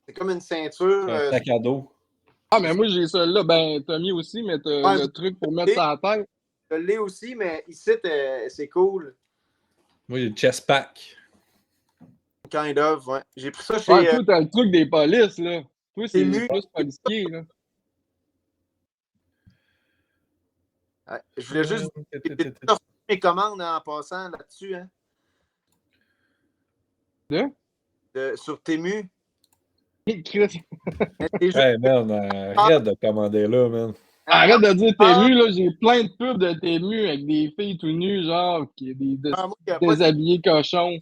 C'est comme une ceinture. Un sac à dos. Ah, mais moi, j'ai ça là. Ben, t'as mis aussi, mais t'as Ouais, le truc pour mettre ça à la tête. je l'ai aussi, mais ici, c'est cool. Moi, j'ai le chest pack. Kind of, ouais. J'ai pris ça Ouais, chez toi, t'as le truc des polices, là. Toi, c'est Temu. plus policier, là. Ouais, je voulais juste j'ai reçu mes commandes en passant là-dessus, hein, Là? sur Temu. Chris. Mais c'est juste Hey, man, arrête de commander là, man. Arrête de dire Ah, Tému, là. J'ai plein de pubs de Tému avec des filles tout nues, genre, moi, il y a pas de déshabillés cochons.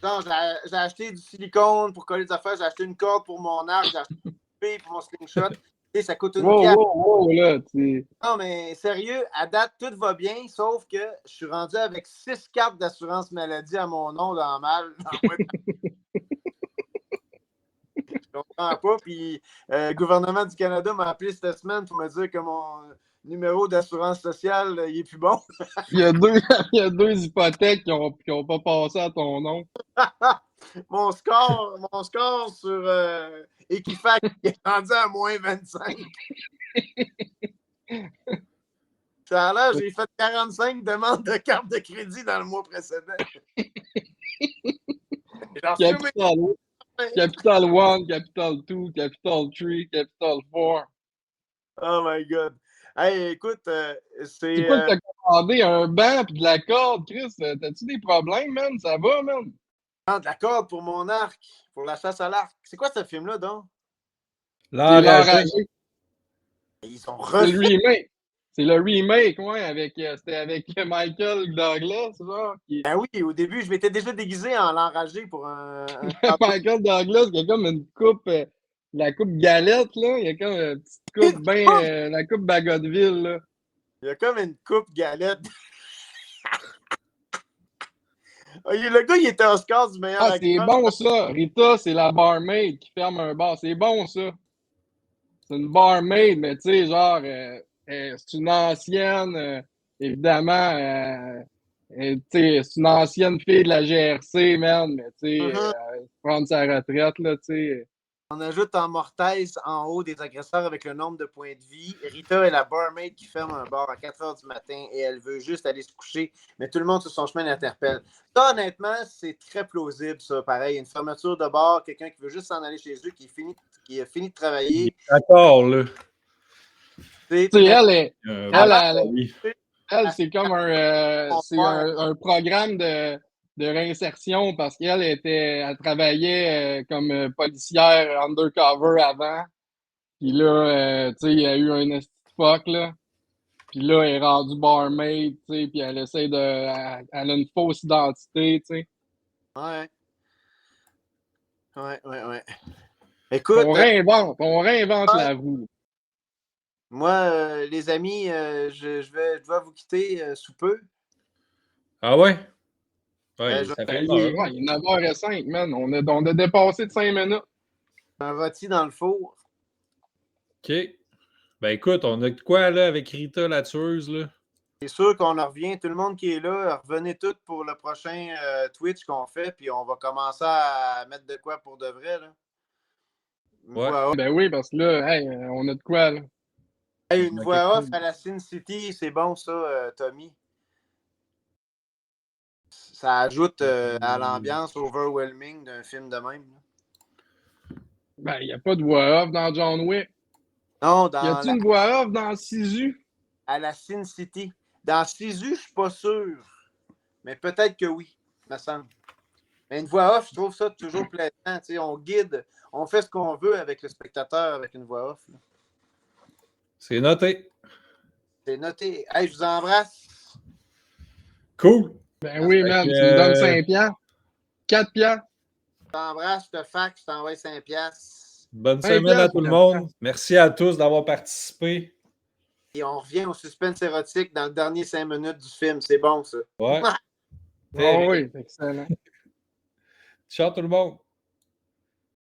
genre, j'ai acheté du silicone pour coller des affaires, j'ai acheté une corde pour mon arc, j'ai acheté une fille pour mon slingshot. Tu sais, ça coûte une pièce. Wow, là. Tu... Non, mais sérieux, à date, tout va bien, sauf que je suis rendu avec 6 cartes d'assurance maladie à mon nom dans mal. Je comprends pas. Puis le gouvernement du Canada m'a appelé cette semaine pour me dire que mon numéro d'assurance sociale, il est plus bon. Il y a deux, il y a deux hypothèques qui ont pas passé à ton nom. mon score sur Equifax est rendu à moins 25. Ça a l'air, j'ai fait 45 demandes de carte de crédit dans le mois précédent. Capital 1, Capital 2, Capital 3, Capital 4. Oh my God. Hey, écoute, C'est quoi que t'as commandé? Un banc pis de la corde, Chris? T'as-tu des problèmes, man? Ça va, man? de la corde pour mon arc, pour la chasse à l'arc. C'est quoi ce film-là, donc? C'est L'enragé. l'enragé. Ils ont C'est le refait. remake. C'est le remake, ouais, c'était avec Michael Douglas, genre. Ben oui, au début, je m'étais déjà déguisé en l'enragé pour un Michael Douglas, qui a comme une coupe, la coupe galette, là. Il y a comme une petite coupe, la coupe Bagotville, là. Il y a comme une coupe galette. Le gars, il était Oscar du meilleur Ah, c'est acteur. bon, ça. Rita, c'est la barmaid qui ferme un bar. C'est bon, ça. C'est une barmaid, mais tu sais, genre, c'est une ancienne, évidemment, tu sais, c'est une ancienne fille de la GRC, man, mais tu sais, prendre sa retraite, là, tu sais. On ajoute en mortaise en haut des agresseurs avec le nombre de points de vie. Rita est la barmaid qui ferme un bar à 4 h du matin et elle veut juste aller se coucher, mais tout le monde sur son chemin l'interpelle. Ça, honnêtement, c'est très plausible, ça. Pareil, une fermeture de bar, quelqu'un qui veut juste s'en aller chez eux, qui a fini de travailler. D'accord, là. Tu sais, Oui. elle, c'est comme un programme de réinsertion parce elle travaillait comme policière undercover avant. Puis là, tu sais, il y a eu un esti de fuck, là. Puis là, elle est rendue barmaid, tu sais, puis elle essaie elle a une fausse identité, tu sais. Ouais. Ouais. Écoute, On réinvente la roue. Moi, les amis, je dois vous quitter sous peu. Ah ouais? Ouais, Je ça Ben, fait une heure. ouais, il est 9h05, man. On a dépassé de 5 minutes. un rôti dans le four. OK. Ben écoute, on a de quoi là avec Rita la tueuse, là? C'est sûr qu'on en revient. Tout le monde qui est là, revenez tous pour le prochain Twitch qu'on fait, puis on va commencer à mettre de quoi pour de vrai. Là. Une Ouais. voix off. Ben oui, parce que là, hey, on a de quoi, là. Hey, une On a voix quelque off chose. à la Sin City, c'est bon ça, Tommy. Ça ajoute à l'ambiance overwhelming d'un film de même. Là. Ben, il n'y a pas de voix off dans John Wick. Non, Y a-tu une voix off dans Sisu? à la Sin City. Dans Sisu, je suis pas sûr. Mais peut-être que oui, me semble. Mais une voix off, je trouve ça toujours plaisant. Tu sais, on guide, on fait ce qu'on veut avec le spectateur avec une voix off. Là. C'est noté. C'est noté. Hey, je vous embrasse. Cool. Ben oui, Fait man, que, tu me donnes 5 piastres. 4 piastres. Je t'embrasse, je te fax, je t'envoie 5 piastres. bonne 5 semaine à piastres, tout le 4 monde. piastres. Merci à tous d'avoir participé. Et on revient au suspense érotique dans le dernier 5 minutes du film. C'est bon, ça. Ouais. Ah oui, c'est excellent. Ciao tout le monde.